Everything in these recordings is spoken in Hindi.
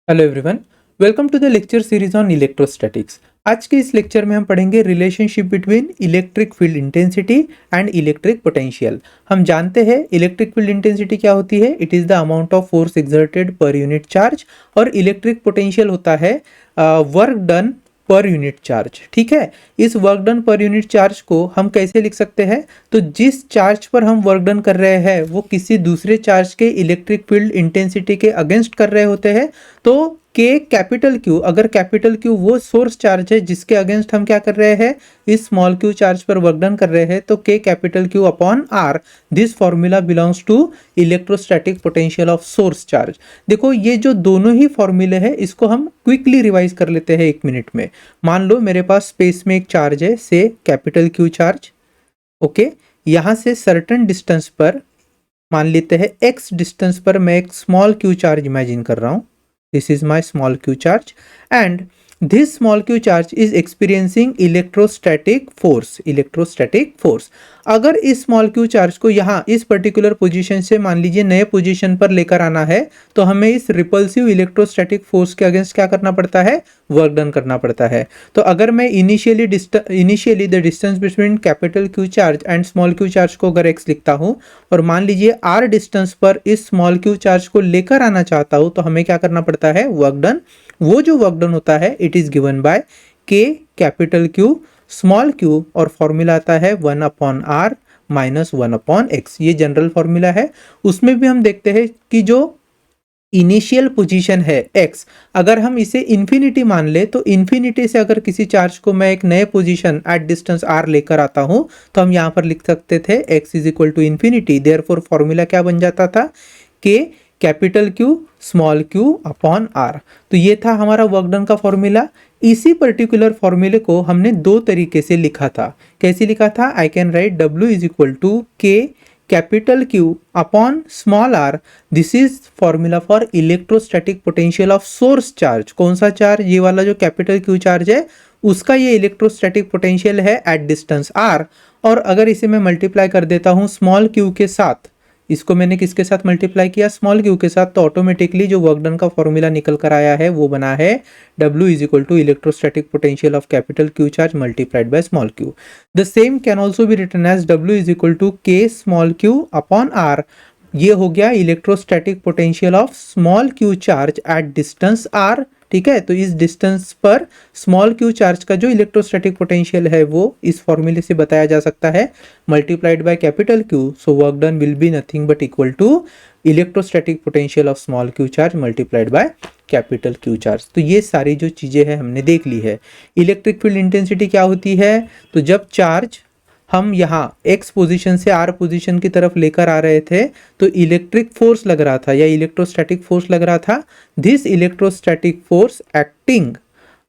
Hello everyone, welcome to the lecture series on electrostatics. आज के इस लेक्चर में हम पढ़ेंगे relationship between electric field intensity and electric potential. हम जानते हैं इलेक्ट्रिक फील्ड इंटेंसिटी क्या होती है। It is the amount of force exerted per unit charge, और इलेक्ट्रिक पोटेंशियल होता है वर्क डन पर यूनिट चार्ज। ठीक है, इस वर्क डन पर यूनिट चार्ज को हम कैसे लिख सकते हैं? तो जिस चार्ज पर हम वर्क डन कर रहे हैं वो किसी दूसरे चार्ज के इलेक्ट्रिक फील्ड इंटेंसिटी के अगेंस्ट कर रहे होते हैं, तो के कैपिटल क्यू, अगर कैपिटल क्यू वो सोर्स चार्ज है जिसके अगेंस्ट हम क्या कर रहे हैं, इस स्मॉल क्यू चार्ज पर वर्क डन कर रहे हैं, तो k capital Q upon r, this formula belongs to electrostatic potential of source charge. देखो, ये जो दोनों ही फॉर्मूले हैं इसको हम क्विकली रिवाइज कर लेते हैं 1 मिनट में। मान लो मेरे पास स्पेस में एक चार्ज है, से कैपिटल क्यू चार्ज। ओके, यहाँ से सर्टेन डिस्टेंस पर, मान लेते हैं एक्स डिस्टेंस पर, मैं एक स्मॉल क्यू चार्ज इमेजिन कर रहा हूँ। This is my small q charge, and this small q charge is experiencing electrostatic force। अगर इस स्मॉल q चार्ज को यहाँ इस पर्टिकुलर पोजीशन से मान लीजिए नए पोजीशन पर लेकर आना है, तो हमें इस रिपल्सिव इलेक्ट्रोस्टैटिक फोर्स के अगेंस्ट क्या करना पड़ता है, वर्क डन करना पड़ता है। तो अगर मैं initially the distance between capital q charge and small q charge को अगर x लिखता हूँ, और मान लीजिए r डिस्टेंस पर इस स्मॉल q चार्ज को लेकर आना चाहता हूँ, तो हमें क्या करना पड़ता है, वर्क डन। वो जो वर्क डन होता है it is given bye k capital Q small q, और फॉर्मूला आता है 1/r माइनस 1/x। ये जनरल फॉर्मूला है। उसमें भी हम देखते हैं कि जो इनिशियल पोजीशन है x, अगर हम इसे इन्फिनिटी मान ले, तो इन्फिनिटी से अगर किसी चार्ज को मैं एक नए पोजीशन एट डिस्टेंस r लेकर आता हूं, तो हम यहां पर लिख सकते थे x is equal to infinity. Therefore formula क्या बन जाता था, k capital Q small q upon r। तो ये था हमारा वर्क डन का फॉर्मूला। इसी पर्टिकुलर फॉर्मूले को हमने दो तरीके से लिखा था। कैसे लिखा था? I can write w is equal to k capital Q upon small r। This is formula for electrostatic potential of source charge. कौन सा चार्ज? ये वाला जो कैपिटल Q चार्ज है, उसका ये इलेक्ट्रोस्टैटिक पोटेंशियल है एट डिस्टेंस r। और अगर इसे मैं मल्टीप्लाई कर देता हूँ स्मॉल q के साथ, इसको मैंने किसके साथ मल्टीप्लाई किया, स्मॉल q के साथ, तो ऑटोमेटिकली जो वर्क डन का फॉर्मूला निकल कर आया है वो बना है w is equal to electrostatic potential of capital q charge multiplied by small q। The same can also be written as w is equal to k small q upon r। ये हो गया electrostatic potential of small q charge at distance r। ठीक है, तो इस डिस्टेंस पर स्मॉल q चार्ज का जो इलेक्ट्रोस्टैटिक पोटेंशियल है वो इस फॉर्मूले से बताया जा सकता है, multiplied by capital Q। So work done will be nothing but equal to electrostatic potential of small q charge multiplied by capital Q charge. तो ये सारी जो चीजें हैं हमने देख ली है। इलेक्ट्रिक फील्ड इंटेंसिटी क्या होती है? तो जब चार्ज हम यहाँ x पोजीशन से r पोजीशन की तरफ लेकर आ रहे थे, तो इलेक्ट्रिक फोर्स लग रहा था या इलेक्ट्रोस्टैटिक फोर्स लग रहा था। This electrostatic force acting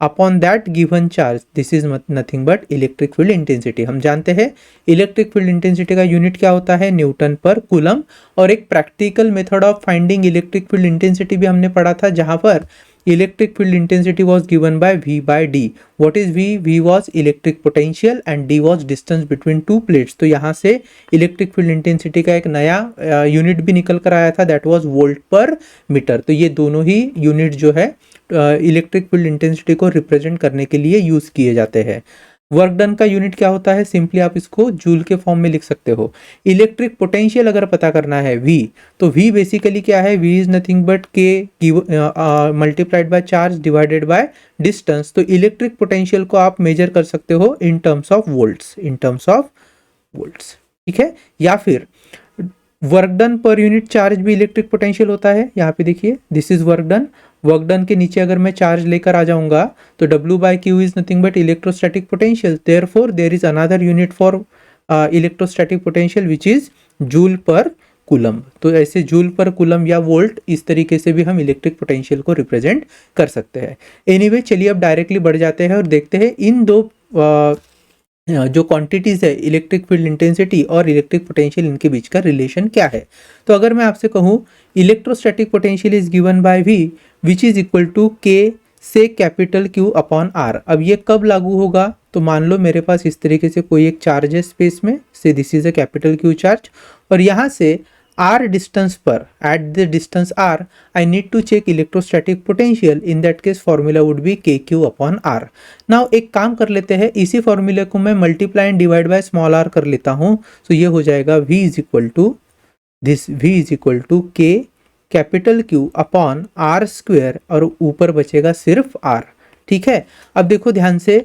upon that given charge, this is nothing but electric field intensity. हम जानते हैं इलेक्ट्रिक फील्ड इंटेंसिटी का यूनिट क्या होता है, न्यूटन पर कूलम। और एक practical method of finding electric field intensity भी हमने पढ़ा था, जहां पर electric field intensity was given by V by D. What is V? V was electric potential and D was distance between two plates. तो यहाँ से electric field intensity का एक नया यूनिट भी निकल कर आया था, that was volt per meter। तो ये दोनों ही यूनिट जो है इलेक्ट्रिक फील्ड इंटेंसिटी को रिप्रेजेंट करने के लिए यूज किए जाते हैं। वर्क डन का यूनिट क्या होता है? सिंपली आप इसको जूल के फॉर्म में लिख सकते हो। इलेक्ट्रिक पोटेंशियल अगर पता करना है V, तो V बेसिकली क्या है, V is nothing but K multiplied by charge divided by distance. तो इलेक्ट्रिक पोटेंशियल को आप मेजर कर सकते हो इन टर्म्स ऑफ वोल्ट्स, ठीक है। या फिर वर्क डन पर यूनिट चार्ज भी इलेक्ट्रिक पोटेंशियल होता है। यहाँ पे देखिए, this is work done. Work done के नीचे अगर मैं चार्ज लेकर आ जाऊंगा, तो W by Q is nothing but electrostatic potential. Therefore there is another unit for electrostatic potential which is joule per coulomb. तो ऐसे जूल पर कूलम या वोल्ट, इस तरीके से भी हम इलेक्ट्रिक पोटेंशियल को रिप्रेजेंट कर सकते हैं। एनीवे, चलिए अब डायरेक्टली बढ़ जाते हैं और देखते हैं इन दो जो क्वांटिटीज है, इलेक्ट्रिक फील्ड इंटेंसिटी और इलेक्ट्रिक पोटेंशियल, इनके बीच का रिलेशन क्या है। तो अगर मैं आपसे कहूँ electrostatic potential is given by V which is equal to K से कैपिटल Q अपॉन R। अब ये कब लागू होगा? तो मान लो मेरे पास इस तरीके से कोई एक चार्ज है स्पेस में, से this is a capital Q charge, और यहाँ से r distance पर, at the distance r, I need to check electrostatic potential. In that case formula would be kq upon r. Now एक काम कर लेते हैं, इसी फॉर्मूले को मैं multiply and divide by small r कर लेता हूँ. तो ये हो जाएगा v is equal to this, v is equal to k capital Q upon r square और ऊपर बचेगा सिर्फ r. ठीक है, अब देखो ध्यान से,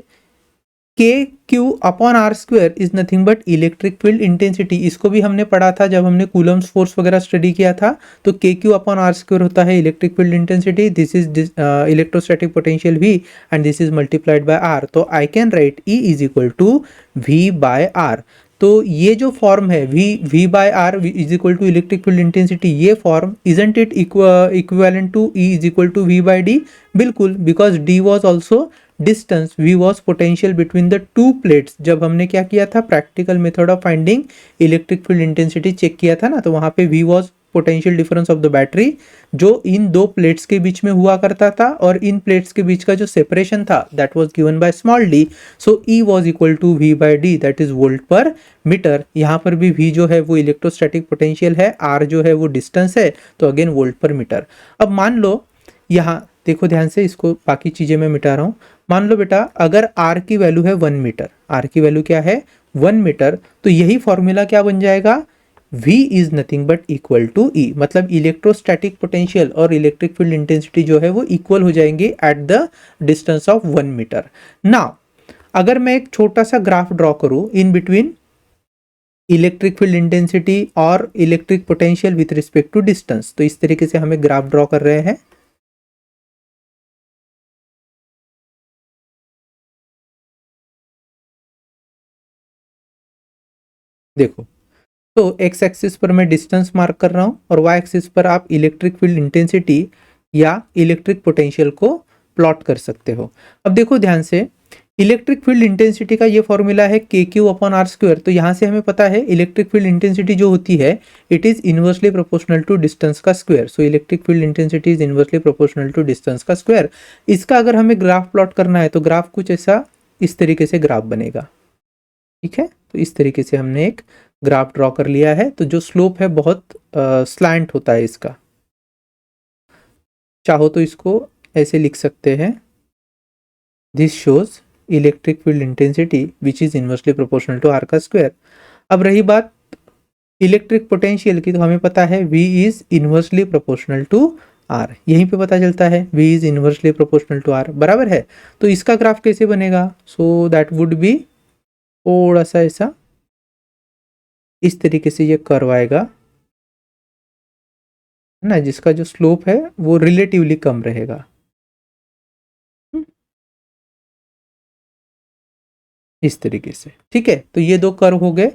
K Q upon R square is nothing but electric field intensity. इसको भी हमने पढ़ा था जब हमने कूलम्स फोर्स वगैरह स्टडी किया था. तो के क्यू अपॉन आर स्क्वायर होता है electric field intensity, this is electrostatic potential V and this is multiplied by R. तो I can write E is equal to V by R. तो ये जो फॉर्म है V by R is equal to electric field intensity, ये form isn't it equivalent to E is equal to V by D? बिल्कुल, because D was also distance, V was potential between the two plates. जब हमने क्या किया था, practical method of finding electric field intensity check किया था ना, तो वहां पे V was potential difference of the battery जो इन दो प्लेट्स के बीच में हुआ करता था, और इन प्लेट्स के बीच का जो सेपरेशन था that was given by small d. So E was equal to V by D, that is volt per metre. यहाँ पर भी V जो है वो इलेक्ट्रोस्टैटिक पोटेंशियल है, R जो है वो डिस्टेंस है, तो अगेन वोल्ट पर मीटर. अब मान लो, यहाँ देखो ध्यान से, इसको बाकी चीजें मैं मिटा रहा हूँ. मान लो बेटा, अगर R की वैल्यू है 1 मीटर, R की वैल्यू क्या है 1 मीटर, तो यही फॉर्मूला क्या बन जाएगा, V is nothing but equal to E. मतलब इलेक्ट्रोस्टैटिक पोटेंशियल और इलेक्ट्रिक फील्ड इंटेंसिटी जो है वो इक्वल हो जाएंगे at the distance of 1 metre. Now अगर मैं एक छोटा सा ग्राफ ड्रॉ करूं in between electric field intensity और electric potential with respect to distance, तो इस तरीके से हमें ग्राफ ड्रॉ कर रहे हैं. देखो, तो एक्स एक्सिस पर मैं डिस्टेंस मार्क कर रहा हूं और वाई एक्सिस पर आप इलेक्ट्रिक फील्ड इंटेंसिटी या इलेक्ट्रिक पोटेंशियल को प्लॉट कर सकते हो. अब देखो ध्यान से, इलेक्ट्रिक फील्ड इंटेंसिटी का ये फॉर्मूला है के क्यू अपॉन आर स्क्वायर. तो यहाँ से हमें पता है इलेक्ट्रिक फील्ड इंटेंसिटी जो होती है it is inversely proportional to distance का square. So electric field intensity is inversely proportional to distance का स्क्वायर. इसका अगर हमें ग्राफ प्लॉट करना है तो ग्राफ कुछ ऐसा इस तरीके से ग्राफ बनेगा. ठीक है, तो इस तरीके से हमने एक ग्राफ ड्रॉ कर लिया है. तो जो स्लोप है बहुत स्लैंट होता है इसका, चाहो तो इसको ऐसे लिख सकते हैं, this shows electric field intensity which is inversely proportional to R का स्क्वायर. अब रही बात इलेक्ट्रिक पोटेंशियल की, तो हमें पता है V is inversely proportional to R. यहीं पे पता चलता है V is inversely proportional to R, बराबर है. तो इसका ग्राफ कैसे बनेगा, सो दैट वुड बी थोड़ा सा ऐसा इस तरीके से ये कर्व आएगा ना, जिसका जो स्लोप है वो रिलेटिवली कम रहेगा. इस तरीके से. ठीक है, तो ये दो कर्व हो गए.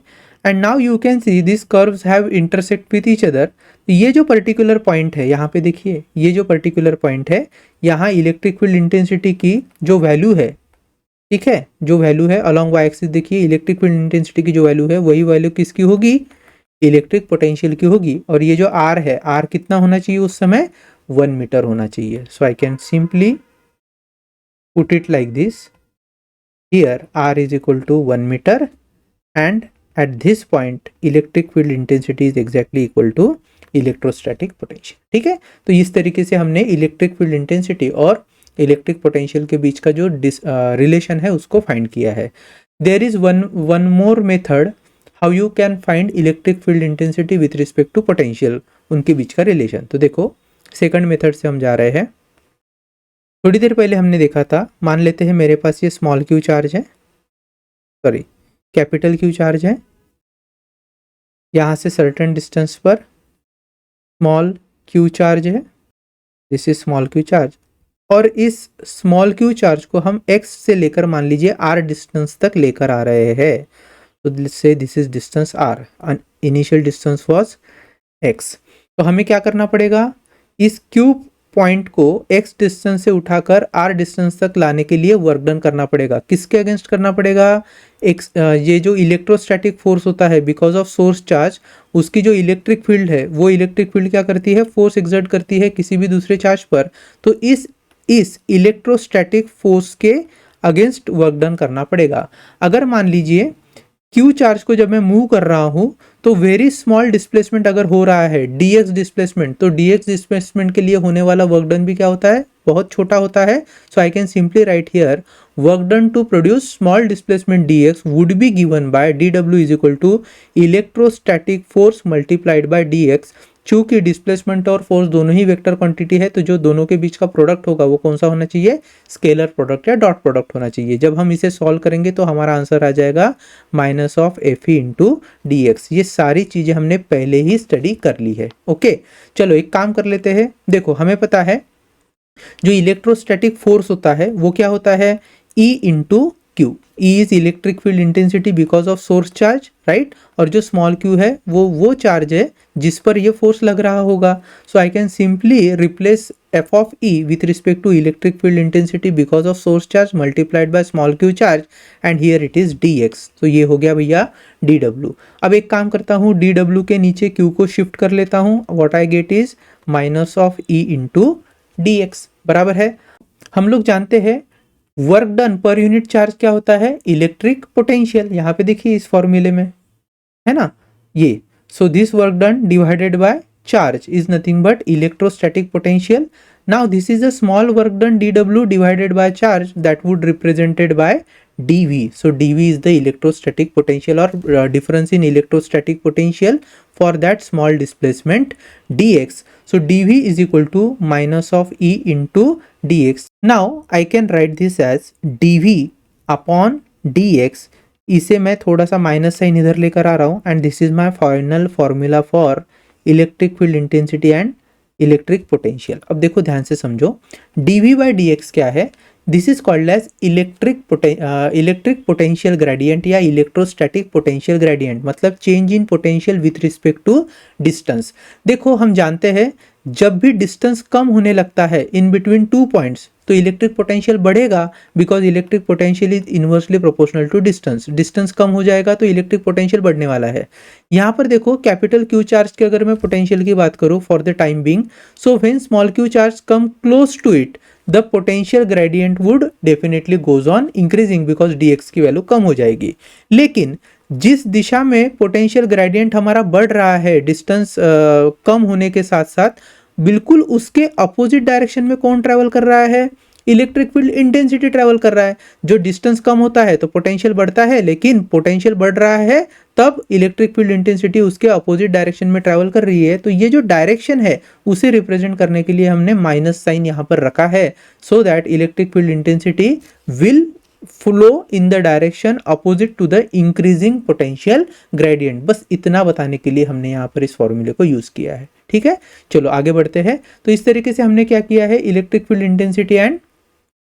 And now you can see this curves have intersect with each other. ये जो पर्टिकुलर पॉइंट है, यहाँ पे देखिए, ये जो पर्टिकुलर पॉइंट है, यहाँ इलेक्ट्रिक फील्ड इंटेंसिटी की जो वैल्यू है, ठीक है, जो वैल्यू है अलोंग वाई एक्सिस, देखिए इलेक्ट्रिक फील्ड इंटेंसिटी की जो वैल्यू है वही वैल्यू किसकी होगी, इलेक्ट्रिक पोटेंशियल की होगी. और ये जो R है, R कितना होना चाहिए उस समय, 1 मीटर होना चाहिए. So I can simply put it like this, here R is equal to 1 metre and at this point electric field intensity is exactly equal to electrostatic potential. ठीक है, तो इस तरीके से हमने इलेक्ट्रिक फील्ड इंटेंसिटी और इलेक्ट्रिक पोटेंशियल के बीच का जो रिलेशन है उसको फाइंड किया है. There is one more method how you can find electric field intensity with respect to potential, उनके बीच का रिलेशन. तो देखो, सेकंड मेथड से हम जा रहे हैं. थोड़ी देर पहले हमने देखा था, मान लेते हैं मेरे पास ये स्मॉल क्यू चार्ज है, सॉरी कैपिटल क्यू चार्ज है, यहाँ से सर्टेन डिस्टेंस पर स्मॉल क्यू चार्ज है, this is small Q charge. और इस स्मॉल क्यू चार्ज को हम x से लेकर मान लीजिए r डिस्टेंस तक लेकर आ रहे हैं. तो let's say this is distance r, initial distance was x. तो हमें क्या करना पड़ेगा, इस क्यूब पॉइंट को x डिस्टेंस से उठाकर r डिस्टेंस तक लाने के लिए वर्क डन करना पड़ेगा. किसके अगेंस्ट करना पड़ेगा, ये जो इलेक्ट्रोस्टैटिक फोर्स होता है बिकॉज ऑफ सोर्स चार्ज, उसकी जो इलेक्ट्रिक फील्ड है, वो इलेक्ट्रिक फील्ड क्या करती है, फोर्स एक्सर्ट करती है किसी भी दूसरे चार्ज पर. तो इस इलेक्ट्रोस्टैटिक फोर्स के अगेंस्ट वर्क डन करना पड़ेगा. अगर मान लीजिए क्यू चार्ज को जब मैं मूव कर रहा हूं तो वेरी स्मॉल डिस्प्लेसमेंट अगर हो रहा है dx डिस्प्लेसमेंट, तो dx डिस्प्लेसमेंट के लिए होने वाला वर्क डन भी क्या होता है, बहुत छोटा होता है. So I can simply write here work done to produce small displacement dx would be given by dw is equal to electrostatic force multiplied by dx. चूंकि डिस्प्लेसमेंट और फोर्स दोनों ही वेक्टर क्वांटिटी है, तो जो दोनों के बीच का प्रोडक्ट होगा वो कौन सा होना चाहिए, स्केलर प्रोडक्ट या डॉट प्रोडक्ट होना चाहिए. जब हम इसे सॉल्व करेंगे तो हमारा आंसर आ जाएगा minus of F E into D x. ये सारी चीजें हमने पहले ही स्टडी कर ली है. ओके, चलो एक काम कर लेते हैं. देखो हमें पता है जो इलेक्ट्रोस्टैटिक फोर्स होता है वो क्या होता है, E into Q. E is electric field intensity because of source charge, right. और जो स्मॉल q है वो चार्ज है जिस पर ये फोर्स लग रहा होगा. So I can simply replace f of E with respect to electric field intensity because of source charge multiplied by small q charge and here it is dx. तो ये हो गया भैया dw. अब एक काम करता हूँ, dw के नीचे q को शिफ्ट कर लेता हूँ. What I get is minus of E into dx बराबर है. हम लोग जानते हैं वर्क डन पर यूनिट चार्ज क्या होता है, इलेक्ट्रिक पोटेंशियल. यहाँ पे देखिए इस फॉर्मूले में है ना ये. So this work done divided by charge is nothing but electrostatic potential. Now this is a small work done dw divided by charge that would represented by dv. So dv is the electrostatic potential or difference in electrostatic potential for that small displacement dx. So dv is equal to minus of E into dx. Now I can write this as dv upon dx. इसे मैं थोड़ा सा माइनस साइन इधर लेकर आ रहा हूँ and this is my final formula for electric field intensity and electric potential. अब देखो ध्यान से समझो, dv बाई dx क्या है, this is called as electric potential gradient या इलेक्ट्रोस्टैटिक पोटेंशियल ग्रेडियंट. मतलब change in potential with respect to distance. देखो हम जानते हैं जब भी डिस्टेंस कम होने लगता है इन बिटवीन टू पॉइंट्स तो इलेक्ट्रिक पोटेंशियल बढ़ेगा because electric potential is inversely proportional to distance. Distance कम हो जाएगा तो इलेक्ट्रिक पोटेंशियल बढ़ने वाला है. यहाँ पर देखो कैपिटल क्यू चार्ज की अगर मैं पोटेंशियल की बात करूँ for the time being, so when small Q charge come close to it the potential gradient would definitely goes on increasing because dx की वैल्यू कम हो जाएगी. लेकिन जिस दिशा में पोटेंशियल ग्रेडियंट हमारा बढ़ रहा है डिस्टेंस कम होने के साथ साथ, बिल्कुल उसके अपोजिट डायरेक्शन में कौन ट्रैवल कर रहा है, इलेक्ट्रिक फील्ड इंटेंसिटी ट्रैवल कर रहा है. जो डिस्टेंस कम होता है तो पोटेंशियल बढ़ता है, लेकिन पोटेंशियल बढ़ रहा है तब इलेक्ट्रिक फील्ड इंटेंसिटी उसके अपोजिट डायरेक्शन में ट्रैवल कर रही है. तो ये जो डायरेक्शन है उसे रिप्रेजेंट करने के लिए हमने माइनस साइन यहाँ पर रखा है, so that electric field intensity will flow in the direction opposite to the increasing potential gradient. बस इतना बताने के लिए हमने यहाँ पर इस फॉर्मूले को यूज किया है. ठीक है, चलो आगे बढ़ते हैं. तो इस तरीके से हमने क्या किया है, electric field intensity and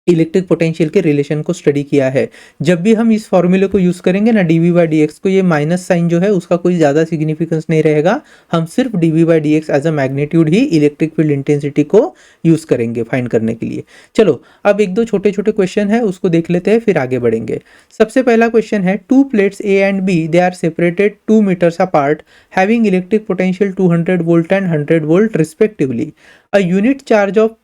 electric potential के रिलेशन को स्टडी किया है. जब भी हम इस फॉर्मूले को यूज करेंगे ना dv बाई dx को, ये माइनस साइन जो है उसका कोई ज्यादा सिग्निफिकेंस नहीं रहेगा. हम सिर्फ dv by dx as a magnitude ही इलेक्ट्रिक फील्ड इंटेंसिटी को यूज करेंगे फाइंड करने के लिए. चलो अब एक दो छोटे छोटे क्वेश्चन है उसको देख लेते हैं फिर आगे बढ़ेंगे. सबसे पहला क्वेश्चन है, two plates A and B they are separated 2 meters apart having electric potential 200 volt and 100 volt respectively. A unit charge of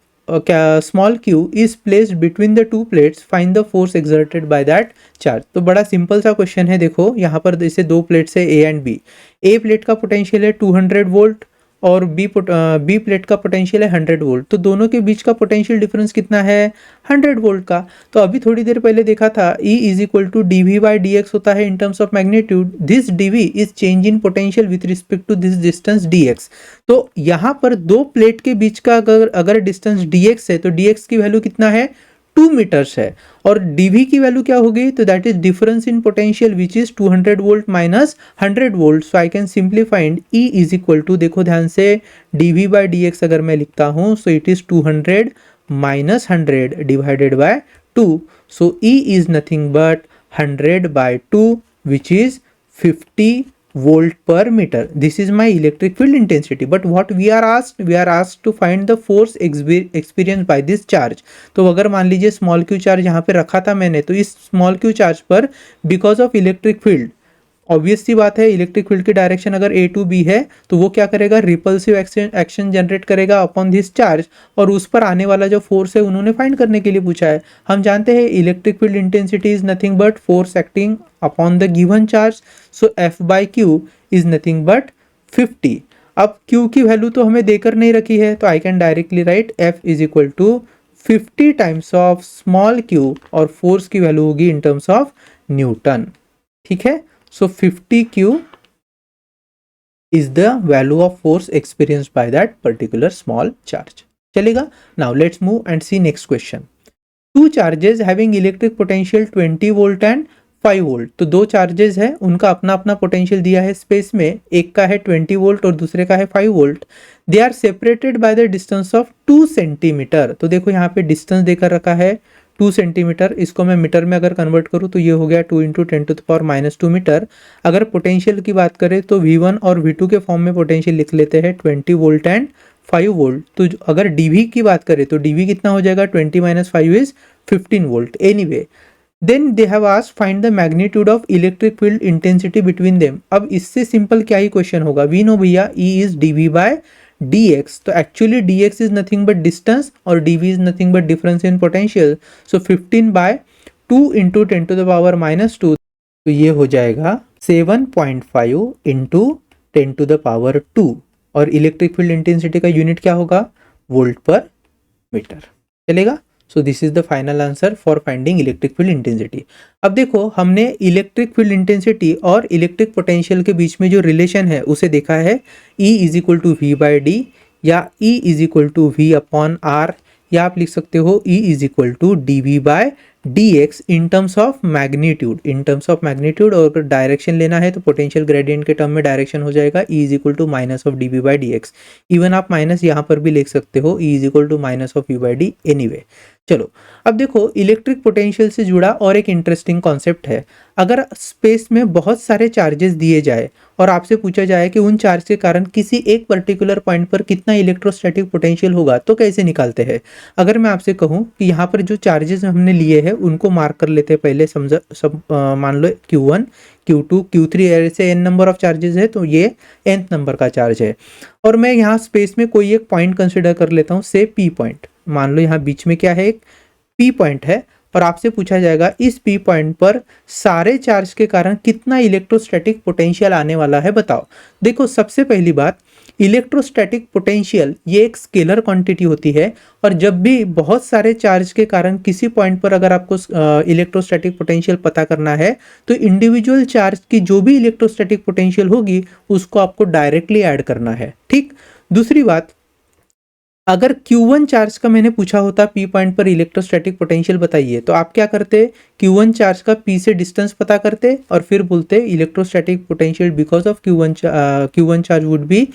small q is placed between the two plates, find the force exerted by that charge. तो बड़ा सिंपल सा क्वेश्चन है. देखो यहाँ पर जैसे दो प्लेट्स है A and B. A plate का पोटेंशियल है 200 वोल्ट और B प्लेट का पोटेंशियल है 100 वोल्ट. तो दोनों के बीच का पोटेंशियल डिफरेंस कितना है, 100 वोल्ट का. तो अभी थोड़ी देर पहले देखा था E is equal to dv by dx होता है in terms of magnitude. This dv is change in potential with respect to this distance dx. तो यहाँ पर दो प्लेट के बीच का अगर डिस्टेंस dx है तो dx की वैल्यू कितना है, 2 meters है. और dv की वैल्यू क्या होगी, तो that is difference in potential which is 200 volt minus 100 volt. So I can simply find E is equal to, देखो ध्यान से, dv बाई dx अगर मैं लिखता हूँ so it is 200 minus 100 divided by 2. So E is nothing but 100 by 2 which is 50 volt per meter. This is my electric field intensity. But what we are asked to find the force experienced by this charge. तो अगर मान लीजिए स्मॉल क्यू चार्ज यहाँ पे रखा था मैंने, तो इस स्मॉल क्यू चार्ज पर because of electric field, obvious सी बात है इलेक्ट्रिक फील्ड की डायरेक्शन अगर A टू B है तो वो क्या करेगा, रिपल्सिव एक्शन जनरेट करेगा अपॉन दिस चार्ज, और उस पर आने वाला जो फोर्स है उन्होंने फाइंड करने के लिए पूछा है. हम जानते हैं electric field intensity is nothing but force acting upon the given charge. So F by Q is nothing but 50। अब Q की वैल्यू तो हमें देकर नहीं रखी है, तो I can directly write F is equal to 50 times of small q, और फोर्स की वैल्यू होगी इन टर्म्स ऑफ न्यूटन। ठीक है, सो 50Q is the value of force experienced by that particular small charge. चलेगा। Now let's move and see next question. Two charges having electric potential 20 volt and 5 volt. तो दो चार्जेस है, उनका अपना अपना पोटेंशियल दिया है स्पेस में, एक का है 20 वोल्ट और दूसरे का है 5 volt. They are separated by the distance of 2 centimetre. तो देखो यहाँ पे डिस्टेंस देकर रखा है 2 सेंटीमीटर, इसको मैं मीटर में अगर कन्वर्ट करूँ तो ये हो गया 2 इंटू 10⁻² मीटर। अगर पोटेंशियल की बात करें तो V1 और V2 के फॉर्म में पोटेंशियल लिख लेते हैं 20 वोल्ट एंड 5 वोल्ट। तो अगर dV की बात करें तो dV कितना हो जाएगा, 20 - 5 is 15 volt. Anyway, then they have asked find the magnitude of electric field intensity between them. अब इससे सिंपल क्या ही क्वेश्चन होगा, वी नो भैया E is dV by dx, तो actually dx is nothing but distance और dV is nothing but difference in potential. So 15/2 into 10⁻², तो ये हो जाएगा 7.5 इंटू 10⁻²। और इलेक्ट्रिक फील्ड इंटेंसिटी का यूनिट क्या होगा, वोल्ट पर मीटर। चलेगा। So this is the final answer for finding electric field intensity. अब देखो, हमने इलेक्ट्रिक फील्ड इंटेंसिटी और इलेक्ट्रिक पोटेंशियल के बीच में जो रिलेशन है उसे देखा है, E is equal to V/D या E is equal to V/R, या आप लिख सकते हो E is equal to dV/dx in terms of magnitude. In terms of magnitude, और अगर डायरेक्शन लेना है तो पोटेंशियल ग्रेडियंट के टर्म में डायरेक्शन हो जाएगा E is equal to minus of dV/dx। Even आप माइनस यहाँ पर भी लिख सकते हो, E is equal to minus of V/d। Anyway, चलो अब देखो, इलेक्ट्रिक पोटेंशियल से जुड़ा और एक इंटरेस्टिंग कॉन्सेप्ट है। अगर स्पेस में बहुत सारे चार्जेस दिए जाए और आपसे पूछा जाए कि उन चार्ज के कारण किसी एक पर्टिकुलर पॉइंट पर कितना इलेक्ट्रोस्टैटिक पोटेंशियल होगा, तो कैसे निकालते हैं। अगर मैं आपसे कहूं कि यहाँ पर जो चार्जेस हमने लिए हैं उनको मार्क कर लेते हैं पहले, मान लो Q1, Q2, Q3 ऐसे n नंबर ऑफ चार्जेस है, तो ये nth नंबर का चार्ज है। और मैं यहाँ स्पेस में कोई एक पॉइंट कंसिडर कर लेता हूँ, से P पॉइंट। मान लो यहाँ बीच में क्या है, एक P पॉइंट है, और आपसे पूछा जाएगा इस P पॉइंट पर सारे चार्ज के कारण कितना इलेक्ट्रोस्टैटिक पोटेंशियल आने वाला है, बताओ। देखो, सबसे पहली बात, इलेक्ट्रोस्टैटिक पोटेंशियल ये एक स्केलर क्वांटिटी होती है, और जब भी बहुत सारे चार्ज के कारण किसी पॉइंट पर अगर आपको इलेक्ट्रोस्टैटिक पोटेंशियल पता करना है, तो इंडिविजुअल चार्ज की जो भी इलेक्ट्रोस्टैटिक पोटेंशियल होगी उसको आपको डायरेक्टली ऐड करना है। ठीक। दूसरी बात, अगर Q1 चार्ज का मैंने पूछा होता P पॉइंट पर इलेक्ट्रोस्टैटिक पोटेंशियल बताइए, तो आप क्या करते, Q1 चार्ज का P से डिस्टेंस पता करते और फिर बोलते electrostatic potential because of Q1 charge would be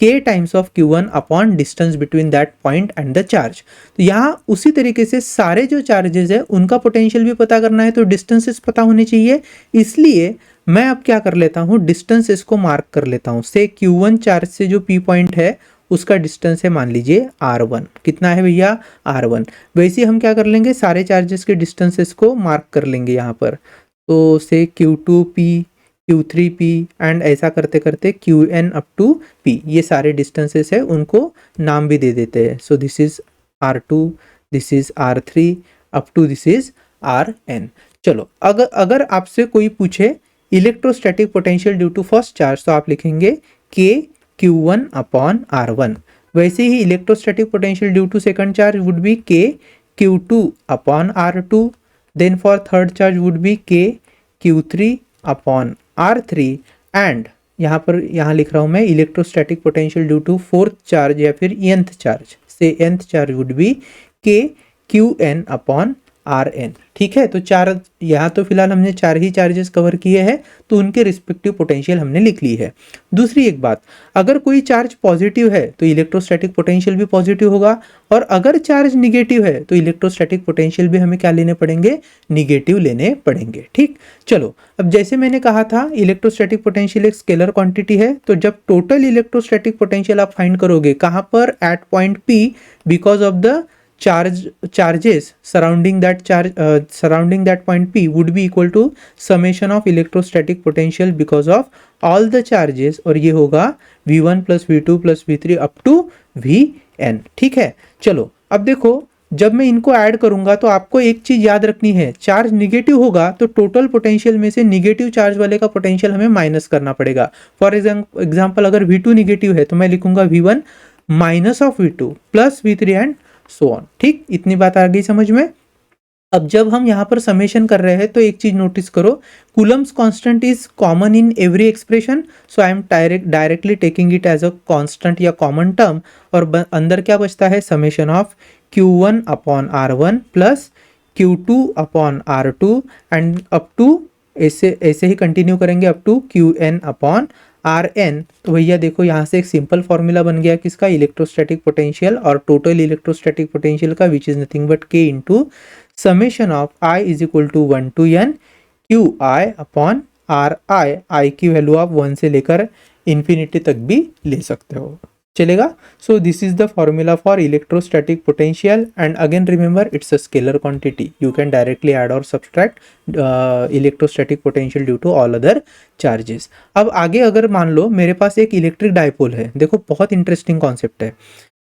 K times of Q1 upon distance between that point and the charge. तो यहाँ उसी तरीके से सारे जो चार्जेस है उनका पोटेंशियल भी पता करना है, तो डिस्टेंसेस पता होने चाहिए। इसलिए मैं अब क्या कर लेता हूँ, डिस्टेंसेस को मार्क कर लेता हूँ। से Q1 चार्ज से जो P पॉइंट है उसका डिस्टेंस है, मान लीजिए R1। कितना है भैया, R1। वैसे हम क्या कर लेंगे, सारे चार्जेस के डिस्टेंसेस को मार्क कर लेंगे यहाँ पर। तो से Q2P, Q3P एंड ऐसा करते करते Qn अप टू P, ये सारे डिस्टेंसेस है, उनको नाम भी दे देते हैं। So this is R2, this is R3 up to this is Rn। चलो, अगर आपसे कोई पूछे electrostatic potential due to first charge, तो आप लिखेंगे K Q1 अपॉन R1। वैसे ही electrostatic potential due to second charge would be K Q2 upon R2। Then for third charge would be K Q3 upon R3। And यहाँ लिख रहा हूँ मैं, electrostatic potential due to fourth charge या फिर nth चार्ज, से nth charge would be K Qn upon Rn। ठीक है, तो चार, यहाँ तो फिलहाल हमने चार ही चार्जेस कवर किए हैं, तो उनके रिस्पेक्टिव पोटेंशियल हमने लिख ली है। दूसरी एक बात, अगर कोई चार्ज पॉजिटिव है तो इलेक्ट्रोस्टैटिक पोटेंशियल भी पॉजिटिव होगा, और अगर चार्ज निगेटिव है तो इलेक्ट्रोस्टैटिक पोटेंशियल भी हमें क्या लेने पड़ेंगे, निगेटिव लेने पड़ेंगे। ठीक। चलो, अब जैसे मैंने कहा था इलेक्ट्रोस्टैटिक पोटेंशियल एक स्केलर क्वांटिटी है, तो जब टोटल इलेक्ट्रोस्टैटिक पोटेंशियल आप फाइंड करोगे कहाँ पर, at point P, because of the charges surrounding that point P would be equal to summation of electrostatic potential because of all the charges, और ये होगा V1 plus V2 plus V3 up to Vn। ठीक है। चलो, अब देखो, जब मैं इनको ऐड करूंगा तो आपको एक चीज याद रखनी है, चार्ज निगेटिव होगा तो टोटल पोटेंशियल में से निगेटिव चार्ज वाले का पोटेंशियल हमें माइनस करना पड़ेगा। फॉर एग्जाम्पल अगर V2 निगेटिव है तो मैं लिखूंगा V1 minus of V2 plus V3 and so on. ठीक, इतनी बात आ गई समझ में। अब जब हम यहाँ पर समेशन कर रहे हैं तो एक चीज नोटिस करो, Coulomb's constant is common in every expression, so I am directly taking it as a constant या कॉमन टर्म, और अंदर क्या बचता है, summation of Q1 upon R1 plus Q2 upon R2 and up to ऐसे ऐसे ही कंटिन्यू करेंगे up to Qn upon Rn। तो भैया देखो यहाँ से एक सिंपल फॉर्मूला बन गया किसका, इलेक्ट्रोस्टैटिक पोटेंशियल और टोटल इलेक्ट्रोस्टैटिक पोटेंशियल का, which is nothing but K into summation of I is equal to 1 to n Qi upon Ri। I की वैल्यू आप 1 से लेकर इन्फिनिटी तक भी ले सकते हो, चलेगा। So this is the formula for electrostatic potential and again remember it's a scalar quantity, you can directly add और subtract electrostatic potential due to all other charges. अब आगे अगर मान लो मेरे पास एक इलेक्ट्रिक डायपोल है, देखो बहुत इंटरेस्टिंग कॉन्सेप्ट है,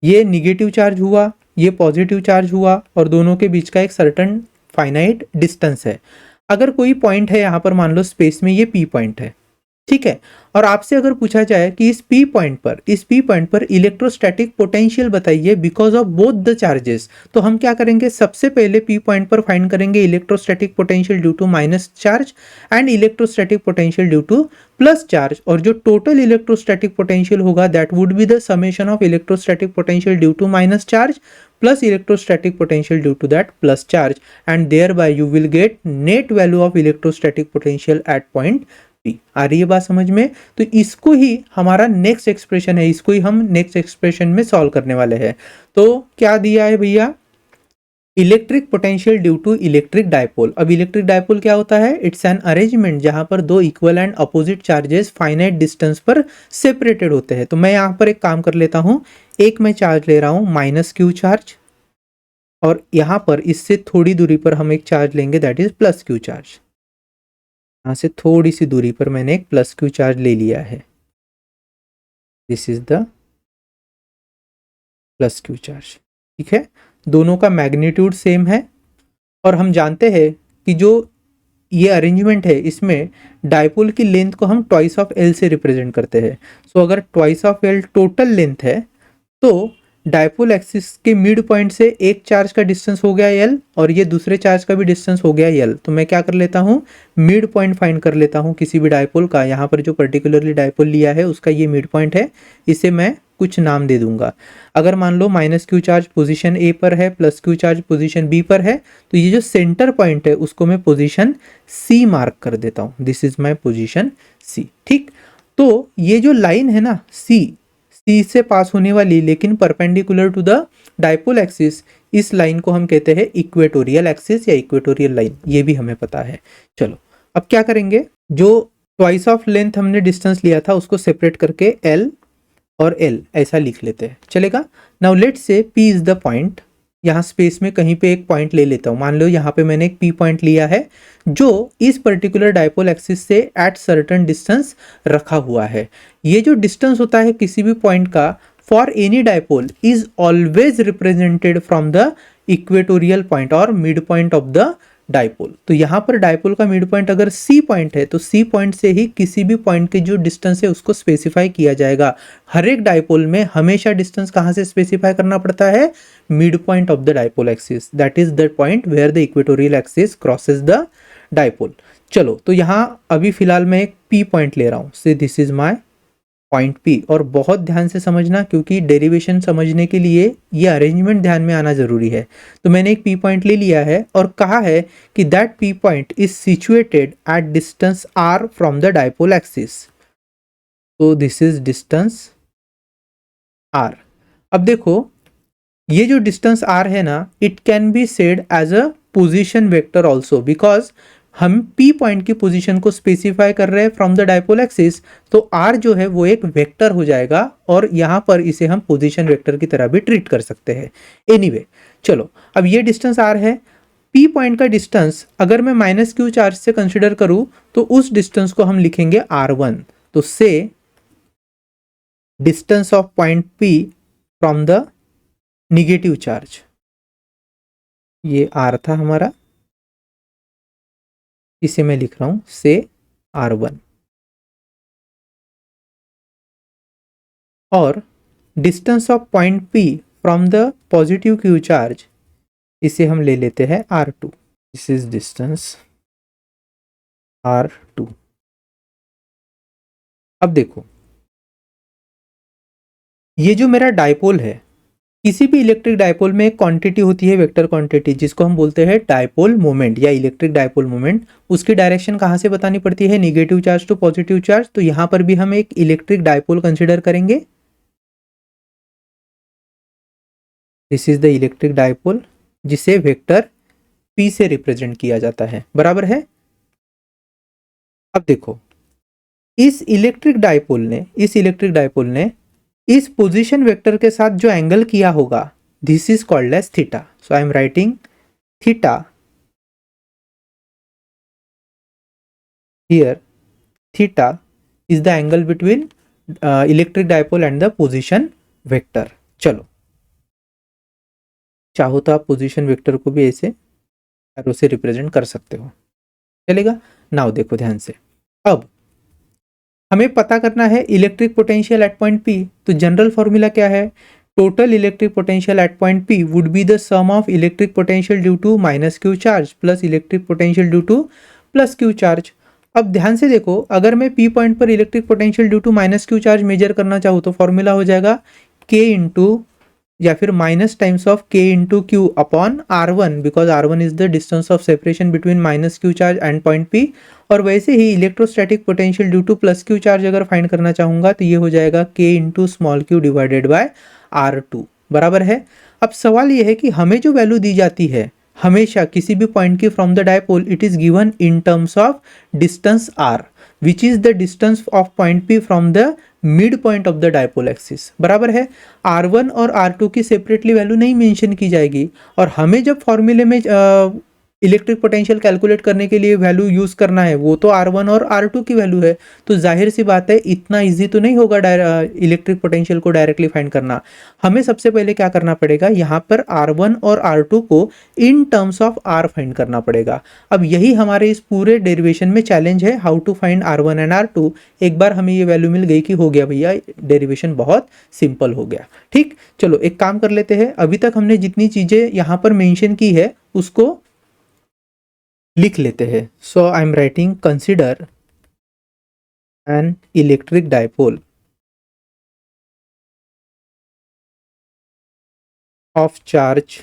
ये निगेटिव चार्ज हुआ, ये पॉजिटिव चार्ज हुआ और दोनों के बीच का एक सर्टेन फाइनाइट डिस्टेंस है। अगर कोई पॉइंट है यहाँ पर, मान लो स्पेस में ये P पॉइंट है, ठीक है, और आपसे अगर पूछा जाए कि इस P पॉइंट पर इलेक्ट्रोस्टैटिक पोटेंशियल बताइए because of both the charges, तो हम क्या करेंगे, सबसे पहले P पॉइंट पर फाइंड करेंगे electrostatic potential due to minus charge and electrostatic potential due to plus charge, और जो टोटल इलेक्ट्रोस्टैटिक पोटेंशियल होगा that would be the summation of electrostatic potential due to minus charge plus electrostatic potential due to that plus charge, and thereby you will get net value of electrostatic potential at point P। आ रही है बात समझ में। तो इसको ही हमारा नेक्स्ट एक्सप्रेशन है, इसको ही हम नेक्स्ट एक्सप्रेशन में सॉल्व करने वाले हैं। तो क्या दिया है भैया, electric potential due to electric dipole. अब इलेक्ट्रिक डायपोल क्या होता है, इट्स एन अरेंजमेंट जहां पर दो equal and opposite charges finite distance पर सेपरेटेड होते हैं। तो मैं यहां पर एक काम कर लेता हूं, एक मैं चार्ज ले रहा हूं माइनस Q चार्ज, और यहां पर इससे थोड़ी दूरी पर हम एक चार्ज लेंगे that is plus Q charge. यहां से थोड़ी सी दूरी पर मैंने एक प्लस Q चार्ज ले लिया है, this is the plus Q charge, ठीक है। दोनों का मैग्नीट्यूड सेम है और हम जानते हैं कि जो ये अरेंजमेंट है इसमें डायपोल की लेंथ को हम ट्वाइस ऑफ L से रिप्रेजेंट करते हैं। सो अगर twice of L total length है तो डायपोल एक्सिस के मिड पॉइंट से एक चार्ज का डिस्टेंस हो गया L और ये दूसरे चार्ज का भी डिस्टेंस हो गया L। तो मैं क्या कर लेता हूँ, मिड पॉइंट फाइंड कर लेता हूँ किसी भी डायपोल का। यहाँ पर जो पर्टिकुलरली डायपोल लिया है उसका ये मिड पॉइंट है, इसे मैं कुछ नाम दे दूंगा। अगर मान लो minus Q charge position A पर है, plus Q charge position B पर है, तो ये जो सेंटर पॉइंट है उसको मैं पोजीशन C मार्क कर देता हूँ, this is my position C। ठीक, तो ये जो लाइन है ना C से पास होने वाली लेकिन perpendicular to the dipole axis, इस लाइन को हम कहते हैं इक्वेटोरियल एक्सिस या इक्वेटोरियल लाइन, ये भी हमें पता है। चलो अब क्या करेंगे, जो ट्वाइस ऑफ लेंथ हमने डिस्टेंस लिया था उसको सेपरेट करके L और L ऐसा लिख लेते हैं, चलेगा। Now let's say P is the point, यहाँ स्पेस में कहीं पे एक पॉइंट ले लेता हूँ। मान लो यहाँ पे मैंने एक P पॉइंट लिया है जो इस पर्टिकुलर डायपोल एक्सिस से एट सर्टेन डिस्टेंस रखा हुआ है। ये जो डिस्टेंस होता है किसी भी पॉइंट का for any dipole is always represented from the equatorial point और mid point of the dipole. तो यहाँ पर डायपोल का मिड पॉइंट अगर C पॉइंट है तो C पॉइंट से ही किसी भी पॉइंट के जो डिस्टेंस है उसको स्पेसिफाई किया जाएगा। हर एक डायपोल में हमेशा डिस्टेंस कहाँ से स्पेसिफाई करना पड़ता है, mid point of the dipole axis, that is the point where the equatorial axis crosses the dipole. चलो तो यहाँ अभी फिलहाल मैं एक P पॉइंट ले रहा हूँ, से this is my point P, और बहुत ध्यान से समझना क्योंकि डेरिवेशन समझने के लिए ये अरेंजमेंट ध्यान में आना जरूरी है। तो मैंने एक P पॉइंट ले लिया है और कहा है कि that P point is situated at distance R from the dipole axis, तो दिस इज डिस्टेंस R। अब देखो ये जो डिस्टेंस R है ना, it can be said as a position vector also, because हम P पॉइंट की पोजीशन को स्पेसिफाई कर रहे हैं फ्रॉम द डायपोल एक्सिस, तो R जो है वो एक वेक्टर हो जाएगा और यहाँ पर इसे हम पोजीशन वेक्टर की तरह भी ट्रीट कर सकते हैं। एनीवे चलो अब ये डिस्टेंस R है, P पॉइंट का डिस्टेंस अगर मैं माइनस Q चार्ज से कंसिडर करूँ तो उस डिस्टेंस को हम लिखेंगे R1। तो से distance of point P from the negative charge, ये R था हमारा, इसे मैं लिख रहा हूं से R1, और distance of point P from the positive Q charge, इसे हम ले लेते हैं R2। This is distance R2। अब देखो, ये जो मेरा डायपोल है, किसी भी इलेक्ट्रिक डायपोल में एक क्वांटिटी होती है, वेक्टर क्वांटिटी, जिसको हम बोलते हैं डायपोल मोमेंट या इलेक्ट्रिक डायपोल मोमेंट। उसकी डायरेक्शन कहाँ से बतानी पड़ती है, negative charge to positive charge. तो यहाँ पर भी हम एक इलेक्ट्रिक डायपोल कंसिडर करेंगे। This is the electric dipole, जिसे वेक्टर P से रिप्रेजेंट किया जाता है, बराबर है। अब देखो, इस इलेक्ट्रिक डायपोल ने इस पोजीशन वेक्टर के साथ जो एंगल किया होगा, this is called as theta. So I am writing theta here. Theta is the angle between electric dipole and the position vector. चलो, चाहो तो आप पोजीशन वेक्टर को भी ऐसे एरो से रिप्रेजेंट कर सकते हो, चलेगा। नाउ देखो ध्यान से, अब हमें पता करना है electric potential at point P। तो जनरल फॉर्मूला क्या है, total electric potential at point P would be the sum of electric potential due to minus Q charge plus electric potential due to plus Q charge. अब ध्यान से देखो, अगर मैं P पॉइंट पर electric potential due to minus Q charge measure करना चाहूँ तो फॉर्मूला हो जाएगा K इंटू या फिर minus times of K into Q upon R1, because R1 is the distance of separation between minus Q charge and point P। और वैसे ही electrostatic potential due to plus Q charge अगर फाइंड करना चाहूंगा तो ये हो जाएगा K into small Q divided by R2, बराबर है। अब सवाल ये है कि हमें जो वैल्यू दी जाती है हमेशा किसी भी पॉइंट की from the dipole, it is given in terms of distance R, which is the distance of point P from the mid point of the dipole axis, बराबर है। R1 और R2 की सेपरेटली वैल्यू नहीं मेंशन की जाएगी, और हमें जब फॉर्मूले में इलेक्ट्रिक पोटेंशियल कैलकुलेट करने के लिए वैल्यू यूज करना है, वो तो R1 और R2 की वैल्यू है। तो जाहिर सी बात है, इतना इजी तो नहीं होगा इलेक्ट्रिक पोटेंशियल को डायरेक्टली फाइंड करना। हमें सबसे पहले क्या करना पड़ेगा, यहाँ पर R1 और R2 को इन टर्म्स ऑफ R फाइंड करना पड़ेगा। अब यही हमारे इस पूरे डेरिवेशन में चैलेंज है, how to find R1 and R2। एक बार हमें ये वैल्यू मिल गई कि हो गया भैया, डेरिवेशन बहुत सिंपल हो गया। ठीक, चलो एक काम कर लेते हैं, अभी तक हमने जितनी चीजें यहाँ पर मेंशन की है उसको लिख लेते हैं। So I am writing consider an electric dipole of charge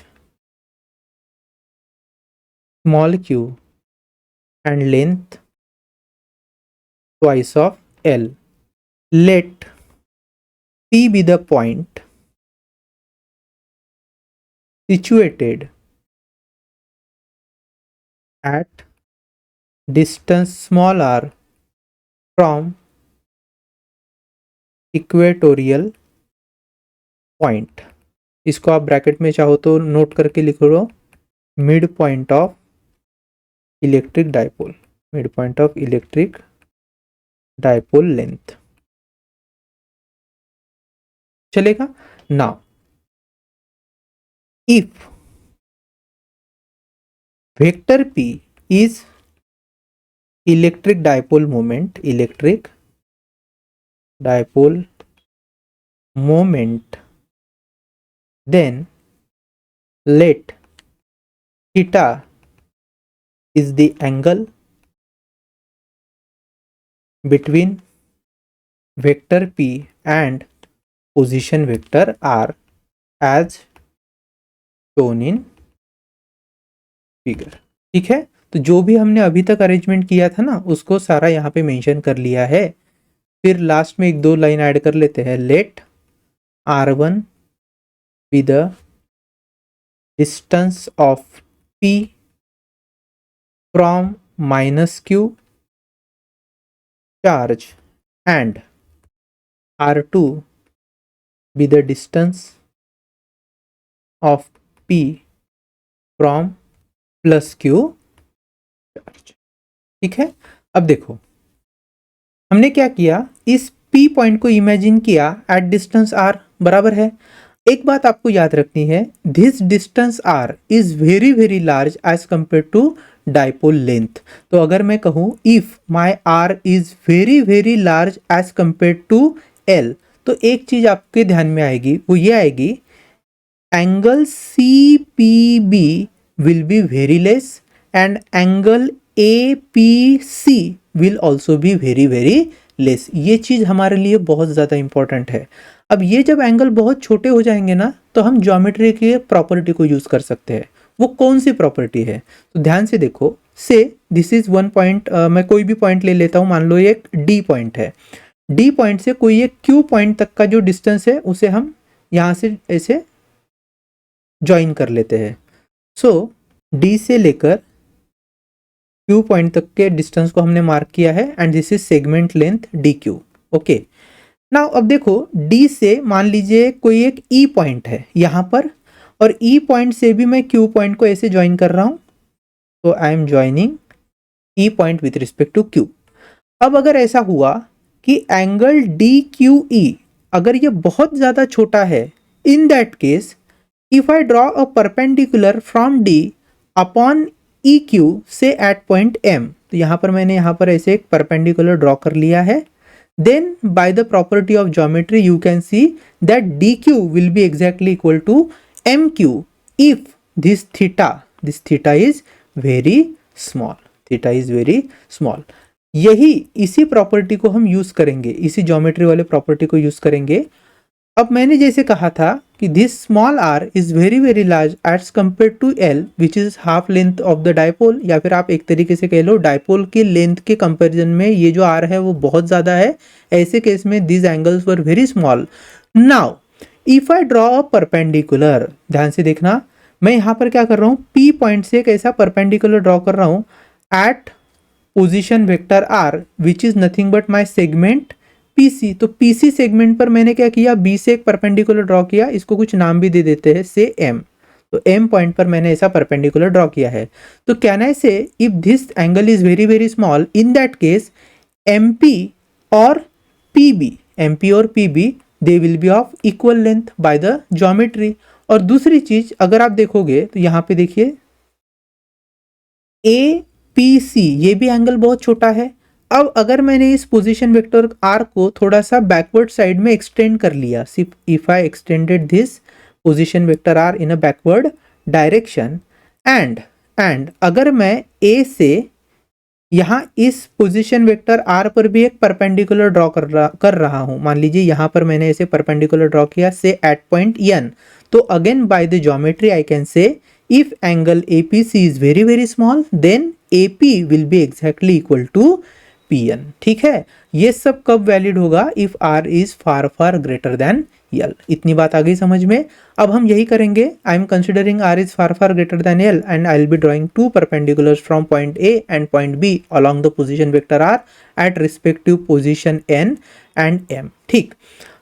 small q and length twice of L. Let P be the point situated at distance small r from equatorial point. इसको आप ब्रैकेट में चाहो तो नोट करके लिख लो, mid point of electric dipole, mid point of electric dipole length, चलेगा। Now if vector P is electric dipole moment, electric dipole moment, then let theta is the angle between vector P and position vector R as shown in figure। ठीक है, तो जो भी हमने अभी तक अरेंजमेंट किया था ना, उसको सारा यहाँ पे मेंशन कर लिया है। फिर लास्ट में एक दो लाइन ऐड कर लेते हैं, late R1 be the distance of P from minus Q charge and R2 be the distance of P from plus Q charge। ठीक है, अब देखो हमने क्या किया, इस P पॉइंट को इमेजिन किया एट डिस्टेंस R, बराबर है। एक बात आपको याद रखनी है, this distance R is very very large as compare to dipole length. तो अगर मैं कहूँ if my R is very very large as compare to L, तो एक चीज आपके ध्यान में आएगी, वो ये आएगी, angle C P B will be very less and angle A P C will also be very very less. ये चीज हमारे लिए बहुत ज़्यादा इंपॉर्टेंट है। अब ये जब एंगल बहुत छोटे हो जाएंगे ना, तो हम ज्योमेट्री की प्रॉपर्टी को यूज कर सकते हैं। वो कौन सी प्रॉपर्टी है, तो ध्यान से देखो। से दिस इज वन पॉइंट, मैं कोई भी पॉइंट ले लेता हूं, मान लो ये एक डी पॉइंट है। डी पॉइंट से कोई एक क्यू पॉइंट तक का जो डिस्टेंस है उसे हम यहां से ऐसे ज्वाइन कर लेते हैं। सो डी से लेकर क्यू पॉइंट तक के डिस्टेंस को हमने मार्क किया है and this is segment length D Q. Okay, now अब देखो, डी से मान लीजिए कोई एक ई पॉइंट है यहां पर, और ई पॉइंट से भी मैं क्यू पॉइंट को ऐसे ज्वाइन कर रहा हूं। तो I am joining E point with respect to Q. अब अगर ऐसा हुआ कि एंगल डी क्यू ई अगर ये बहुत ज्यादा छोटा है, इन that case if I draw a perpendicular from D upon E Q से एट पॉइंट एम, तो यहां पर मैंने यहां पर ऐसे एक परपेंडिकुलर ड्रॉ कर लिया है, then by the property of geometry you can see that dq will be exactly equal to mq if this theta is very small, theta is very small। यही इसी प्रॉपर्टी को हम यूज करेंगे, इसी ज्योमेट्री वाले प्रॉपर्टी को यूज करेंगे। अब मैंने जैसे कहा था कि this small R is very very large as compare to L which is half length of the dipole, या फिर आप एक तरीके से कह लो डाइपोल की लेंथ के कंपैरिजन में ये जो आर है वो बहुत ज्यादा है। ऐसे केस में this angles were very small. Now if I draw a perpendicular, ध्यान से देखना, मैं यहां पर क्या कर रहा हूं, पी पॉइंट से एक ऐसा परपेंडिकुलर ड्रॉ कर रहा हूं at position vector R which is nothing but my segment PC. तो पीसी सेगमेंट पर मैंने क्या किया, बी से एक परपेंडिकुलर ड्रॉ किया, इसको कुछ नाम भी दे देते हैं, से एम। तो एम पॉइंट पर मैंने ऐसा परपेंडिकुलर ड्रॉ किया है। तो can I say if this angle is very very small, in that case MP और पीबी, एमपी और PB they will be of equal length by the geometry. और दूसरी चीज अगर आप देखोगे तो यहां पे देखिए ए पी सी, ये भी एंगल बहुत छोटा है। अब अगर मैंने इस पोजीशन वेक्टर आर को थोड़ा सा बैकवर्ड साइड में एक्सटेंड कर लिया, if I extended this position vector R in a backward direction and अगर मैं ए से यहाँ इस पोजीशन वेक्टर आर पर भी एक परपेंडिकुलर ड्रॉ कर रहा हूं, मान लीजिए यहाँ पर मैंने ऐसे परपेंडिकुलर ड्रॉ किया से एट पॉइंट एन, तो again bye the geometry I can say if angle APC is very very small then AP will be exactly equal to PN। ठीक है, ये सब कब वैलिड होगा, if R is far far greater than L। इतनी बात आ गई समझ में। अब हम यही करेंगे, I am considering R is far far greater than L and I will be drawing two perpendiculars from point A and point B along the position vector R at respective position N and M। ठीक,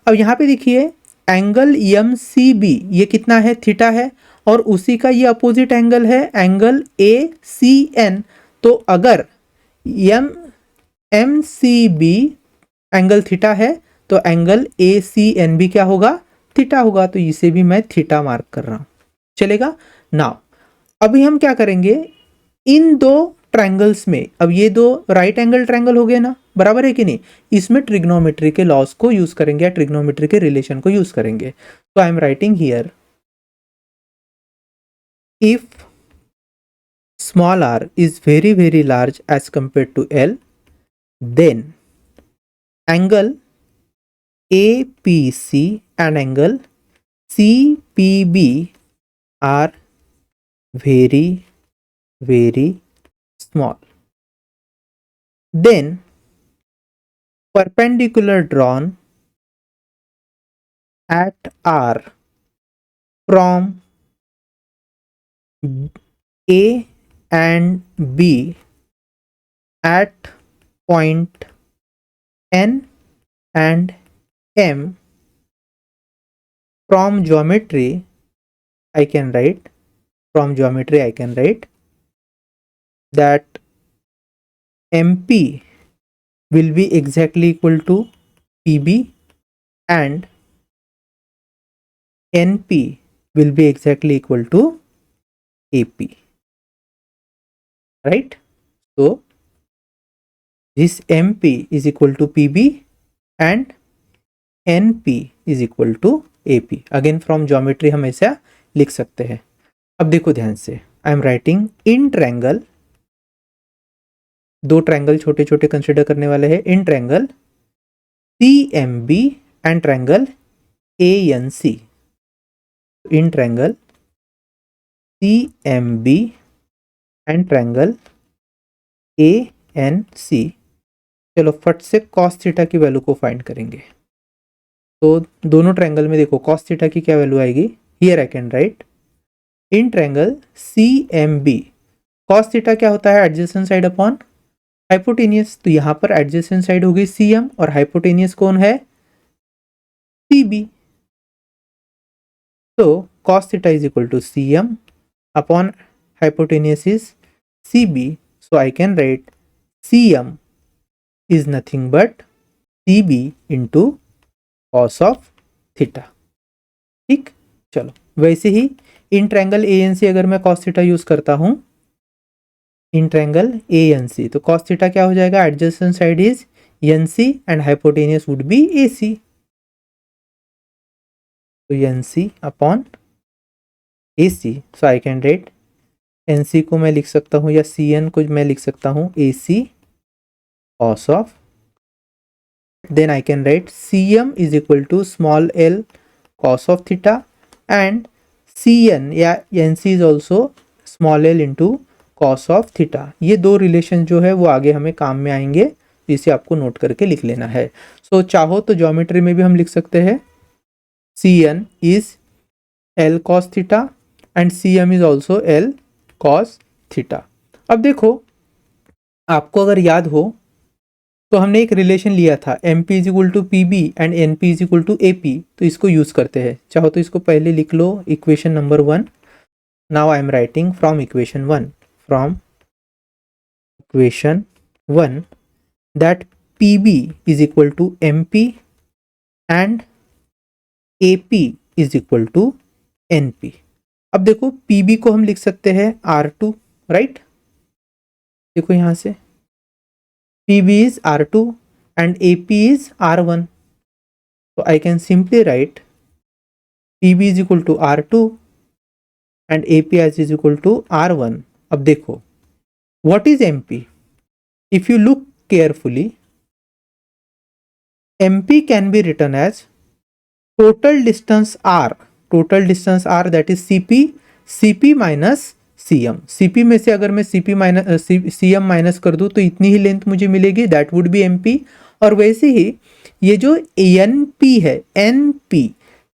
अब यहाँ पे देखिए एंगल MCB ये कितना है, थीटा है, और उसी का ये अपोजिट एंगल है एंगल ACN। तो अगर MCB एंगल थीटा है तो एंगल ACN भी क्या होगा, थीटा होगा। तो इसे भी मैं थीटा मार्क कर रहा हूं, चलेगा। नाउ अभी हम क्या करेंगे, इन दो ट्रायंगल्स में, अब ये दो राइट एंगल ट्रायंगल हो गए ना, बराबर है कि नहीं, इसमें ट्रिग्नोमेट्री के लॉस को यूज करेंगे या ट्रिग्नोमेट्री के रिलेशन को यूज करेंगे। तो I am writing here if small r is very very large as compared to L, then angle APC and angle CPB are very very small. Then perpendicular drawn at R from A and B at point N and M, from geometry I can write that MP will be exactly equal to PB and NP will be exactly equal to AP, right? So this MP is equal to PB and NP is equal to AP. Again from geometry हम ऐसा लिख सकते हैं. अब देखो ध्यान से, आई एम राइटिंग इन ट्रायंगल, दो ट्रायंगल छोटे छोटे कंसिडर करने वाले हैं. In triangle CMB and triangle ANC. In triangle CMB and triangle ANC. चलो फट से cos थीटा की वैल्यू को फाइंड करेंगे. तो दोनों ट्रायंगल में देखो cos थीटा की क्या वैल्यू आएगी. Here I can right in triangle CMB cos theta क्या होता है, एडजेसेंट साइड अपॉन हाइपोटेनियस. तो यहाँ पर एडजेसेंट साइड होगी CM और हाइपोटेनियस कौन है, CB. तो cos theta is equal to CM upon hypotenuse is CB. So I can write CM is nothing but CB into cos of theta. ठीक, चलो वैसे ही इन ट्रायंगल ANC अगर मैं cos थीटा यूज करता हूं, इन ट्रायंगल ANC, तो cos थीटा क्या हो जाएगा, adjacent side is NC and hypotenuse would be AC. तो NC upon AC. So I can right NC को मैं लिख सकता हूँ या CN को मैं लिख सकता हूँ AC cos of, then I can write CM is equal to small l cos of theta and CN या NC is also small l into cos of theta. ये दो रिलेशन जो है वो आगे हमें काम में आएंगे, इसे आपको नोट करके लिख लेना है. सो चाहो तो ज्योमेट्री में भी हम लिख सकते हैं CN is L cos theta and CM is also L cos theta. अब देखो आपको अगर याद हो तो हमने एक रिलेशन लिया था MP is equal to PB and NP is equal to AP. तो इसको यूज करते हैं. चाहो तो इसको पहले लिख लो, equation number 1. Now I am writing from equation 1, from equation 1 that PB is equal to MP and AP is equal to NP. अब देखो PB को हम लिख सकते हैं R2, राइट. देखो यहां से PB is R2 and AP is R1. तो I can simply write PB is equal to R2 and AP is equal to R1. अब देखो what is MP. If you look carefully, MP can be written as total distance R, total distance R that is CP minus CM. CP में से अगर मैं CM माइनस कर दूं तो इतनी ही लेंथ मुझे मिलेगी, दैट वुड बी MP. और वैसे ही ये जो NP है, NP,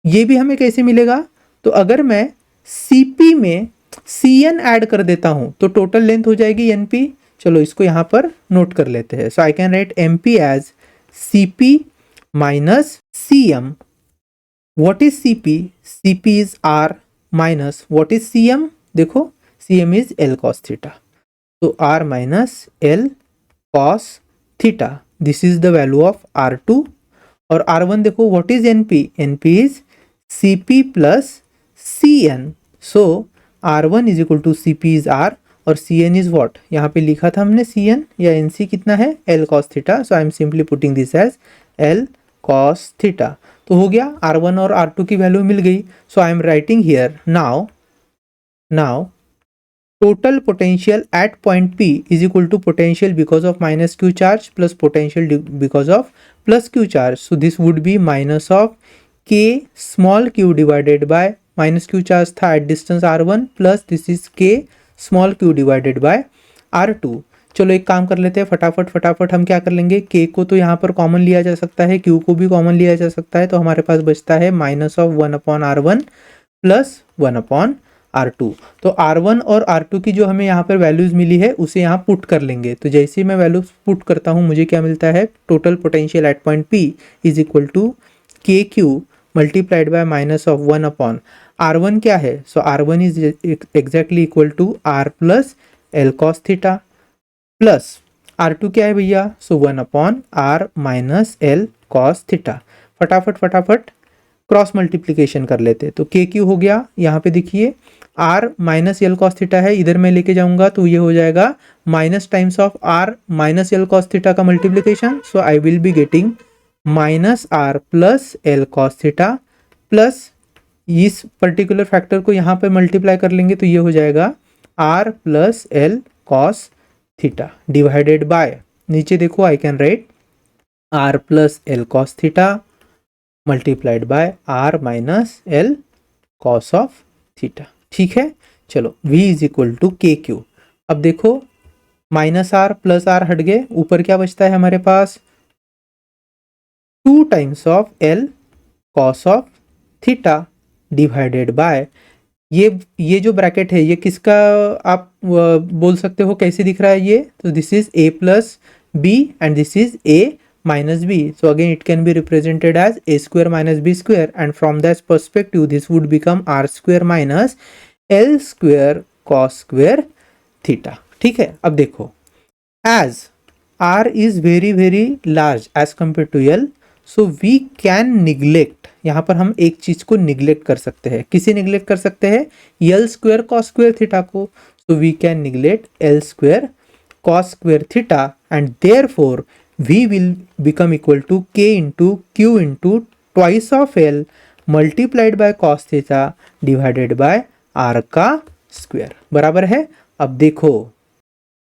ये भी हमें कैसे मिलेगा. तो अगर मैं CP में CN ऐड कर देता हूं तो टोटल लेंथ हो जाएगी NP. चलो इसको यहां पर नोट कर लेते हैं. So I can write MP as CP minus CM. What is CP? CP is R minus what is CM? देखो CM is L cos theta. So R minus L cos theta. This is the value of R2. और R1 देखो what is NP? NP is CP plus CN. So R1 is equal to CP is R और CN is what? यहाँ पे लिखा था हमने CN या NC कितना है, L cos theta. So I am simply putting this as L cos theta. तो हो गया, R1 और R2 की वैल्यू मिल गई. So I am writing here now total potential at point P is equal to potential because of minus Q charge plus potential because of plus Q charge. So this would be minus of K small q divided by minus Q charge था at distance R1 plus this is K small q divided by R2. चलो एक काम कर लेते हैं, फटाफट हम क्या कर लेंगे, K को तो यहाँ पर कॉमन लिया जा सकता है, Q को भी कॉमन लिया जा सकता है. तो हमारे पास बचता है minus of 1 upon R1 plus 1 upon R2. तो R1 और R2 की जो हमें यहाँ पर वैल्यूज मिली है उसे यहाँ पुट कर लेंगे. तो जैसे ही मैं वैल्यूज पुट करता हूँ मुझे क्या मिलता है, total potential at point P is equal to KQ multiplied by minus of 1 upon R1 क्या है. So R1 is exactly equal to R plus L cos theta plus R2 क्या है भैया, so 1 upon R minus L cos theta. फटाफट क्रॉस मल्टीप्लीकेशन कर लेते, तो के क्यू हो गया, यहाँ पे देखिए R minus L cos theta है, इधर मैं लेके जाऊंगा तो ये हो जाएगा minus times of R minus L cos theta का multiplication, so I will be getting minus R plus L cos theta plus इस पर्टिकुलर फैक्टर को यहाँ पे मल्टीप्लाई कर लेंगे तो ये हो जाएगा R plus L cos theta divided by, नीचे देखो I can write R plus L cos theta multiplied by R minus L cos of theta. ठीक है, चलो v is equal to K Q. अब देखो माइनस आर प्लस आर हट गए, ऊपर क्या बचता है हमारे पास 2 times of L cos of theta divided bye ये जो ब्रैकेट है ये किसका आप बोल सकते हो कैसे दिख रहा है ये, तो this is a plus B and this is a minus b, so again it can be represented as a square minus b square, and from that perspective this would become r square minus l square cos square theta। ठीक है, अब देखो as r is very very large as compared to l, so we can neglect, यहाँ पर हम एक चीज को निग्लेक्ट कर सकते हैं, किसे निग्लेक्ट कर सकते हैं, l square cos square theta को, so we can neglect l square cos square theta and therefore v will become equal to k into q into twice of l multiplied by cos theta divided by r का स्क्वायर बराबर है। अब देखो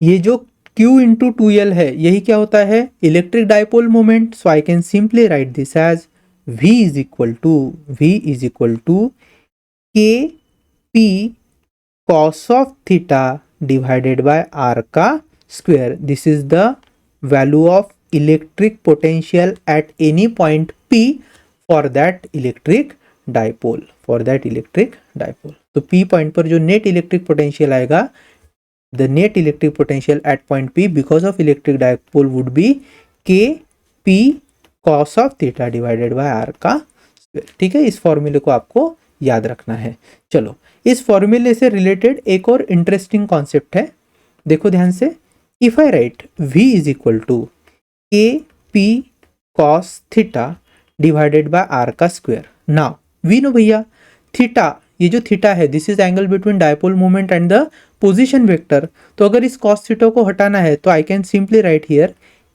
ये जो q into 2l है यही क्या होता है, electric dipole moment, so I can simply write this as v is equal to k p cos of theta divided by r का square. This is the value of electric potential at any point P for that electric dipole, तो P पॉइंट पर जो नेट इलेक्ट्रिक पोटेंशियल आएगा, the net electric potential at point P because of electric dipole would be K P cos of theta divided by R का स्क्वायर। ठीक है, इस फॉर्मूले को आपको याद रखना है। चलो इस फॉर्मूले से रिलेटेड एक और इंटरेस्टिंग कॉन्सेप्ट है, देखो ध्यान से, if I write v is equal to K P cos theta divided by R का स्क्वायर, नाउ वी नो भैया थीटा, ये जो थीटा है this is angle between dipole moment and the position vector, तो अगर इस कॉस थीटा को हटाना है तो I can simply write here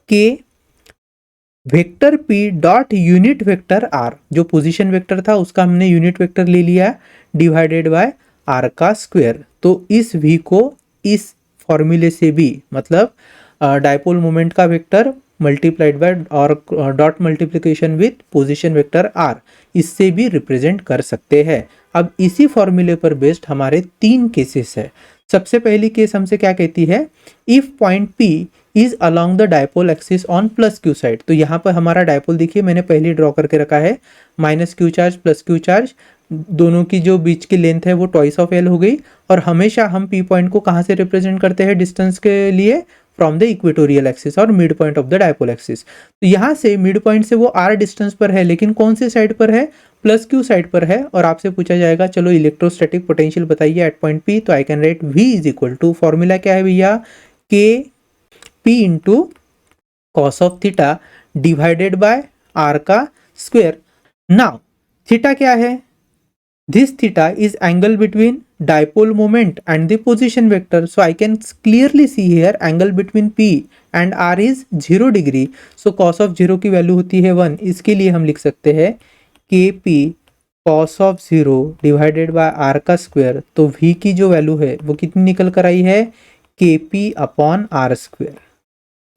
K vector p dot unit vector r, जो पोजीशन वेक्टर था उसका हमने यूनिट वेक्टर ले लिया डिवाइडेड बाय r का स्क्वायर। तो इस v को इस फॉर्मूले से भी, मतलब डाइपोल मोमेंट का वेक्टर मल्टीप्लाइड बाय और dot multiplication with position vector r, इससे भी रिप्रेजेंट कर सकते हैं। अब इसी फॉर्मूले पर बेस्ड हमारे 3 केसेस है। सबसे पहली केस हमसे क्या कहती है, if point P is along the dipole axis on plus Q side, तो यहाँ पर हमारा डाइपोल देखिए मैंने पहले ड्रॉ करके रखा है, minus Q charge plus Q charge, दोनों की जो बीच की लेंथ है वो ट्वाइस ऑफ एल हो गई, और हमेशा हम P पॉइंट को कहाँ से रिप्रेजेंट करते हैं डिस्टेंस के लिए, फ्रॉम द इक्वेटोरियल एक्सिस और mid point of the dipole axis. तो यहाँ से मिड पॉइंट से वो r डिस्टेंस पर है, लेकिन कौन से साइड पर है, प्लस क्यू साइड पर है, और आपसे पूछा जाएगा चलो इलेक्ट्रोस्टैटिक पोटेंशियल बताइए एट पॉइंट P, तो I can write v is equal to, formula क्या है भैया, K P into cos of theta divided by r का स्क्वायर। नाउ थीटा क्या है, this theta is angle between dipole moment and the position vector, so I can clearly see here angle between P and R is 0 degree, so cos of 0 की वैल्यू होती है 1, इसके लिए हम लिख सकते हैं KP cos of 0 divided by R का स्क्वायर, तो V की जो वैल्यू है वो कितनी निकल कर आई है, KP अपॉन R स्क्वायर।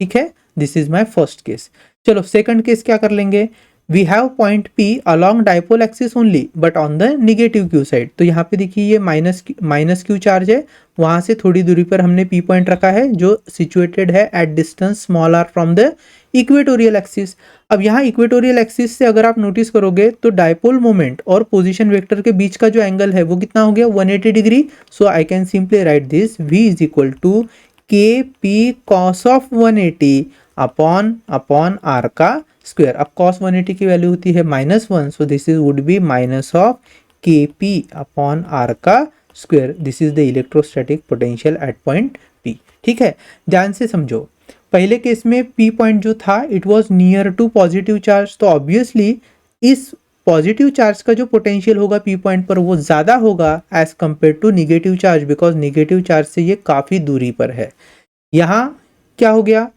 ठीक है, this is my first case. चलो सेकंड केस क्या कर लेंगे, we have point P along dipole axis only but on the negative q side, तो यहाँ पे देखिए ये माइनस क्यू चार्ज है, वहां से थोड़ी दूरी पर हमने P पॉइंट रखा है जो सिचुएटेड है at distance small r from the equatorial axis. अब यहाँ इक्वेटोरियल एक्सिस से अगर आप नोटिस करोगे तो डाइपोल मोमेंट और पोजीशन वेक्टर के बीच का जो एंगल है वो कितना हो गया 180 degree, so I can simply write this v is equal to K P cos of 180 upon r का स्क्वायर। अब cos 180 की वैल्यू होती है -1, so this is would be minus of K P upon R का square. This is the electrostatic potential at point P। ठीक है, ध्यान से समझो, पहले केस में P पॉइंट जो था it was near to positive charge, तो ऑब्वियसली इस पॉजिटिव चार्ज का जो पोटेंशियल होगा पी पॉइंट पर वो ज़्यादा होगा as compare to negative charge, because negative charge से ये काफ़ी दूरी पर है। यहाँ क्या हो गया,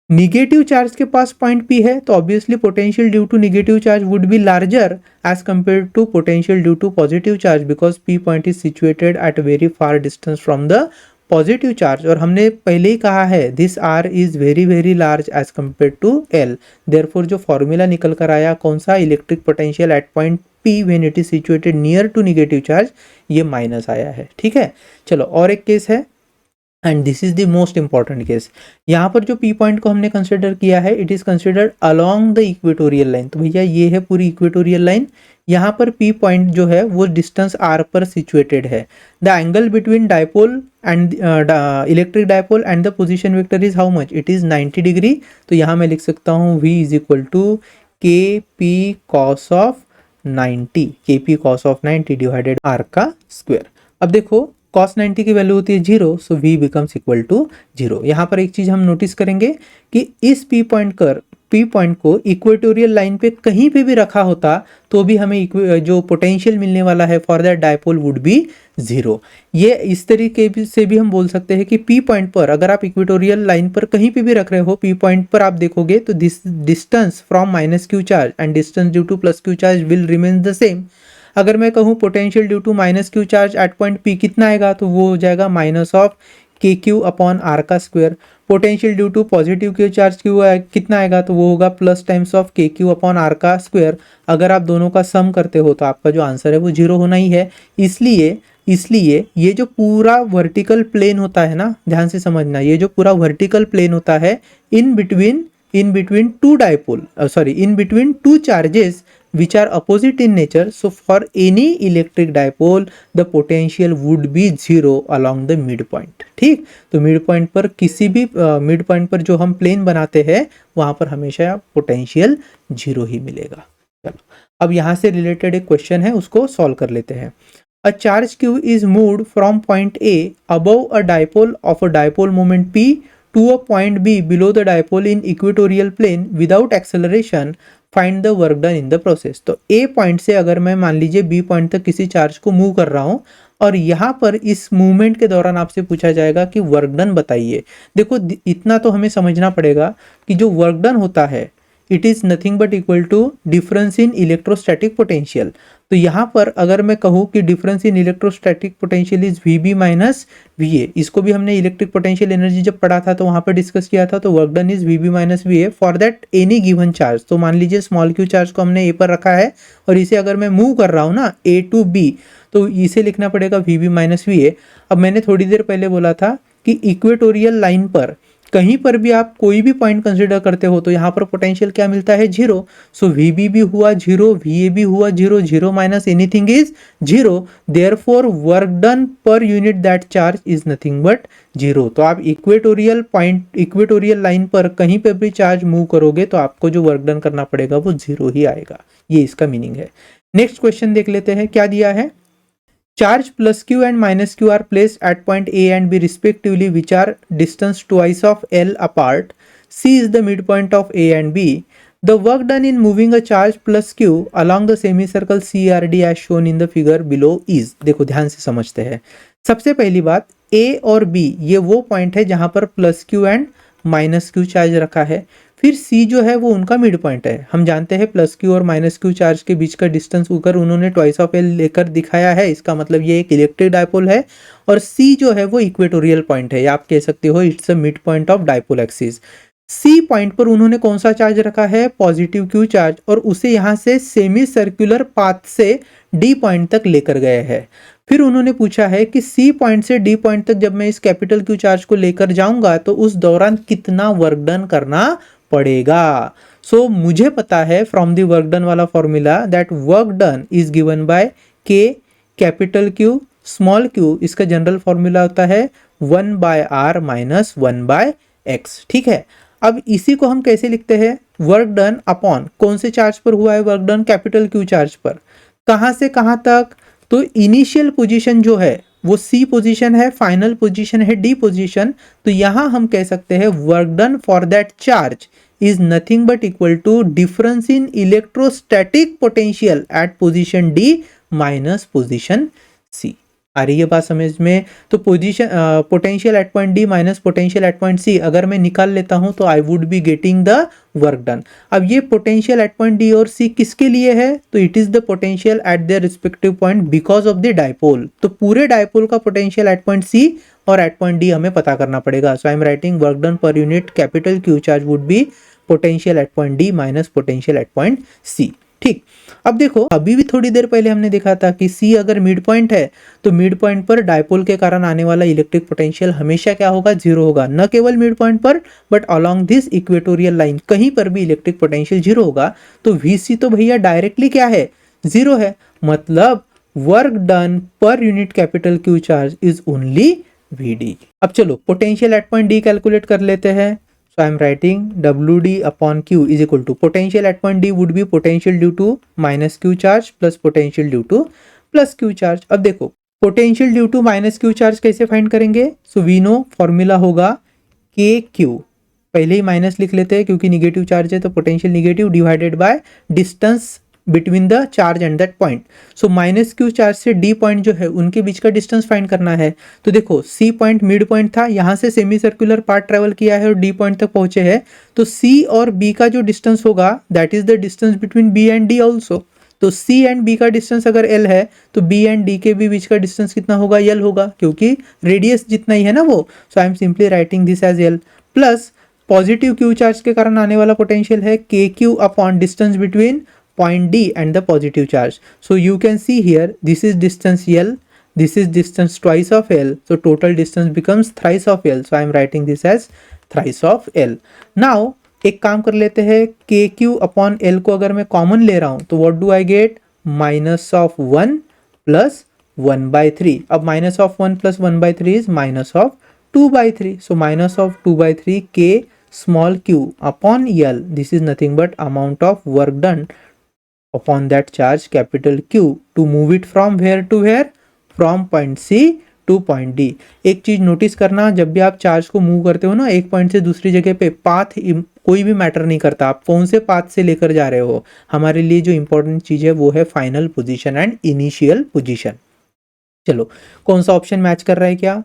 निगेटिव चार्ज के पास पॉइंट पी है तो obviously potential due to negative charge would be larger as compare to potential due to positive charge, because P point is situated at very far distance from the positive charge. और हमने पहले ही कहा है this R is very very large as compare to L, therefore जो फॉर्मूला निकल कर आया कौन सा, electric potential at point P when it is situated near to negative charge, ये माइनस आया है। ठीक है, चलो और एक केस है and this is the most important case. यहाँ पर जो पी पॉइंट को हमने कंसिडर किया है it is considered along the equatorial line, तो भैया ये है पूरी इक्वेटोरियल लाइन। यहाँ पर पी पॉइंट जो है वो डिस्टेंस आर पर सिचुएटेड है। The angle between dipole and electric dipole and the position vector is how much, it is 90 degree. तो यहाँ मैं लिख सकता हूँ v is equal to K P cos of 90, K P cos of 90 divided R का स्क्वायर। अब देखो cos 90 की वैल्यू होती है 0, so v becomes equal to 0। यहाँ पर एक चीज हम नोटिस करेंगे कि इस पी पॉइंट को इक्वेटोरियल लाइन पे कहीं पे भी रखा होता तो भी हमें जो पोटेंशियल मिलने वाला है for that dipole would be 0। ये इस तरीके से भी हम बोल सकते हैं कि पी पॉइंट पर अगर आप इक्वेटोरियल लाइन पर कहीं पे भी रख रहे हो, पी पॉइंट पर आप देखोगे तो this distance from minus Q charge and distance due to plus Q charge will remain the same. अगर मैं कहूँ potential due to minus Q charge at point P कितना आएगा, तो वो हो जाएगा minus of K Q upon R का square. Potential due to positive Q charge Q कितना आएगा, तो वो होगा plus times of K Q upon R का स्क्वायर। अगर आप दोनों का सम करते हो तो आपका जो आंसर है वो 0 होना ही है। इसलिए ये जो पूरा वर्टिकल प्लेन होता है ना, ध्यान से समझना, ये जो पूरा वर्टिकल प्लेन होता है in between two charges which are opposite in nature, so for any electric dipole the potential would be 0 along the midpoint। ठीक, तो मिड पॉइंट पर किसी भी मिड पॉइंट पर जो हम प्लेन बनाते हैं वहां पर हमेशा पोटेंशियल 0 ही मिलेगा। चलो अब यहाँ से रिलेटेड एक क्वेश्चन है उसको सॉल्व कर लेते हैं। A charge q is moved from point A above a dipole of a dipole moment p to a point B below the dipole in equatorial plane without acceleration, find the work done in the process. तो ए पॉइंट से अगर मैं मान लीजिए बी पॉइंट तक किसी चार्ज को मूव कर रहा हूं और यहाँ पर इस मूवमेंट के दौरान आपसे पूछा जाएगा कि वर्क डन बताइए। देखो इतना तो हमें समझना पड़ेगा कि जो वर्क डन होता है it is nothing but equal to difference in electrostatic potential. तो यहाँ पर अगर मैं कहूँ कि difference in electrostatic potential is V minus V A, इसको भी हमने इलेक्ट्रिक पोटेंशियल एनर्जी जब पढ़ा था तो वहाँ पर डिस्कस किया था, तो work done is V minus V A for that any given charge. तो मान लीजिए स्मॉल क्यू चार्ज को हमने ए पर रखा है और इसे अगर मैं मूव कर रहा हूँ ना ए टू बी, तो इसे लिखना पड़ेगा वी माइनस वी ए। अब मैंने थोड़ी देर पहले बोला था कि इक्वेटोरियल लाइन पर कहीं पर भी आप कोई भी पॉइंट कंसिडर करते हो तो यहाँ पर पोटेंशियल क्या मिलता है 0। सो वी बी भी हुआ 0, वी ए भी हुआ 0, 0 minus anything is 0, therefore work done per unit that charge is nothing but 0। तो आप इक्वेटोरियल लाइन पर कहीं पर भी चार्ज मूव करोगे तो आपको जो वर्क डन करना पड़ेगा वो 0 ही आएगा। ये इसका मीनिंग है। नेक्स्ट क्वेश्चन देख लेते हैं क्या दिया है। Charge plus q and minus q are placed at point A and B respectively, which are distance twice of L apart. C is the midpoint of A and B. The work done in moving a charge plus q along the semicircle CRD as shown in the figure below is। देखो ध्यान से समझते हैं। सबसे पहली बात A और B ये वो पॉइंट है जहां पर plus q and minus q charge रखा है। फिर C जो है वो उनका मिड पॉइंट है। हम जानते हैं प्लस क्यू और माइनस क्यू चार्ज के बीच का डिस्टेंस ऊपर उन्होंने ट्वाइस ऑफ एल लेकर दिखाया है, इसका मतलब ये एक इलेक्ट्रिक डायपोल है। और C जो है वो इक्वेटोरियल पॉइंट है, आप कह सकते हो it's a mid point of dipole axis. C point पर उन्होंने कौन सा चार्ज रखा है, पॉजिटिव क्यू चार्ज, और उसे यहाँ से सेमी सर्कुलर पाथ से D पॉइंट तक लेकर गए हैं। फिर उन्होंने पूछा है कि C पॉइंट से D पॉइंट तक जब मैं इस कैपिटल क्यू चार्ज को लेकर जाऊंगा तो उस दौरान कितना वर्क डन करना पड़ेगा। सो मुझे पता है फ्रॉम द वर्क डन वाला formula that work done is given bye के कैपिटल क्यू स्मॉल क्यू, इसका जनरल फॉर्मूला होता है 1/r माइनस 1/x। ठीक है, अब इसी को हम कैसे लिखते हैं, वर्क डन अपॉन कौन से चार्ज पर हुआ है work done, capital Q charge पर। कहां से कहां तक, तो इनिशियल पोजीशन जो है वो C पोजीशन है, फाइनल पोजीशन है D पोजीशन। तो यहां हम कह सकते हैं work done for that charge is nothing but equal to difference in electrostatic potential at position D minus position C. आ रही है बात समझ में? तो position potential at point D minus potential at point C अगर मैं निकाल लेता हूं तो I would be getting the work done. अब ये पोटेंशियल एट पॉइंट डी और सी किसके लिए है? तो it is the potential eight their respective point because of the dipole. तो पूरे डायपोल का पोटेंशियल एट पॉइंट सी और एट पॉइंट डी हमें पता करना पड़ेगा। So I am writing work done पर unit capital Q charge would be potential at point D minus potential at point C. ठीक, अब देखो अभी भी थोड़ी देर पहले हमने देखा था कि सी अगर मिड पॉइंट है तो मिड पॉइंट पर डायपोल के कारण आने वाला इलेक्ट्रिक पोटेंशियल हमेशा क्या होगा? जीरो होगा। न केवल मिड पॉइंट पर but along this equatorial line कहीं पर भी इलेक्ट्रिक पोटेंशियल जीरो होगा। तो वीसी तो भैया डायरेक्टली क्या है? जीरो है। मतलब वर्क डन पर unit capital Q charge is only VD. अब चलो potential at point D calculate कर लेते हैं। So I am writing WD upon Q is equal to potential at point D would be potential due to minus Q charge plus potential due to plus Q charge। अब देखो potential due to minus Q charge कैसे फाइंड करेंगे? So we know फॉर्मूला होगा KQ, पहले ही माइनस लिख लेते हैं क्योंकि निगेटिव चार्ज है तो potential negative divided by distance between the charge and that point. So minus Q charge से डी पॉइंट जो है उनके बीच का डिस्टेंस फाइंड करना है। तो देखो सी पॉइंट मिड पॉइंट था, यहाँ से सेमी सर्कुलर पार्ट ट्रेवल किया है और डी पॉइंट तक पहुंचे हैं। तो सी और बी का जो डिस्टेंस होगा that is the distance between B and D also. तो सी एंड बी का डिस्टेंस अगर एल है तो बी एंड डी के भी बीच का डिस्टेंस कितना होगा? एल होगा, क्योंकि रेडियस जितना ही है ना वो। So I am simply writing this as L plus positive Q charge के कारण आने वाला पोटेंशियल है के Q upon distance between point D and the positive charge. So you can see here this is distance L, this is distance twice of L, so total distance becomes thrice of L. So I am writing this as thrice of L. Now एक काम कर लेते हैं, KQ upon L को अगर मैं कॉमन ले रहा हूं तो what do I get? Minus of 1 plus 1/3। अब minus of 1 plus 1/3 is minus of 2/3। So minus of 2/3 K small q upon L, this is nothing but amount of work done upon that charge capital Q to move it from where to where? From point C to point D। एक चीज नोटिस करना, जब भी आप चार्ज को मूव करते हो ना एक पॉइंट से दूसरी जगह पे, पाथ कोई भी मैटर नहीं करता, आप कौन से पाथ से लेकर जा रहे हो। हमारे लिए जो इंपॉर्टेंट चीज है वो है final position and initial position. चलो कौन सा ऑप्शन मैच कर रहा है? क्या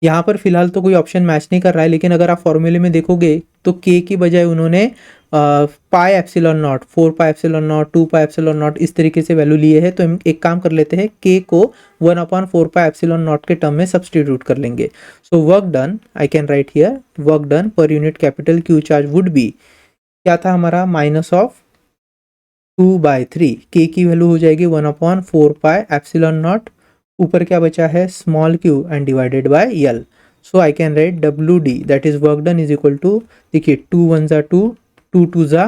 यहाँ पर फिलहाल तो कोई ऑप्शन मैच नहीं कर रहा है, लेकिन अगर आप फॉर्मूले में देखोगे तो के की बजाय उन्होंने पाई epsilon not, 4 pi epsilon not, 2 pi epsilon not इस तरीके से वैल्यू लिए हैं। तो हम एक काम कर लेते हैं, के को 1/4 पाई एप्सिलॉन नॉट के टर्म में सब्सटीट्यूट कर लेंगे। सो work done I can right here work done पर unit capital Q charge would B, क्या था हमारा? Minus of 2/3। के की वैल्यू हो जाएगी 1/4 पाई एप्सिलॉन नॉट, ऊपर क्या बचा है? Small Q and divided by L. So I can write WD that is work done is equal to, देखिए 2 1 जा 2, 2 2 जा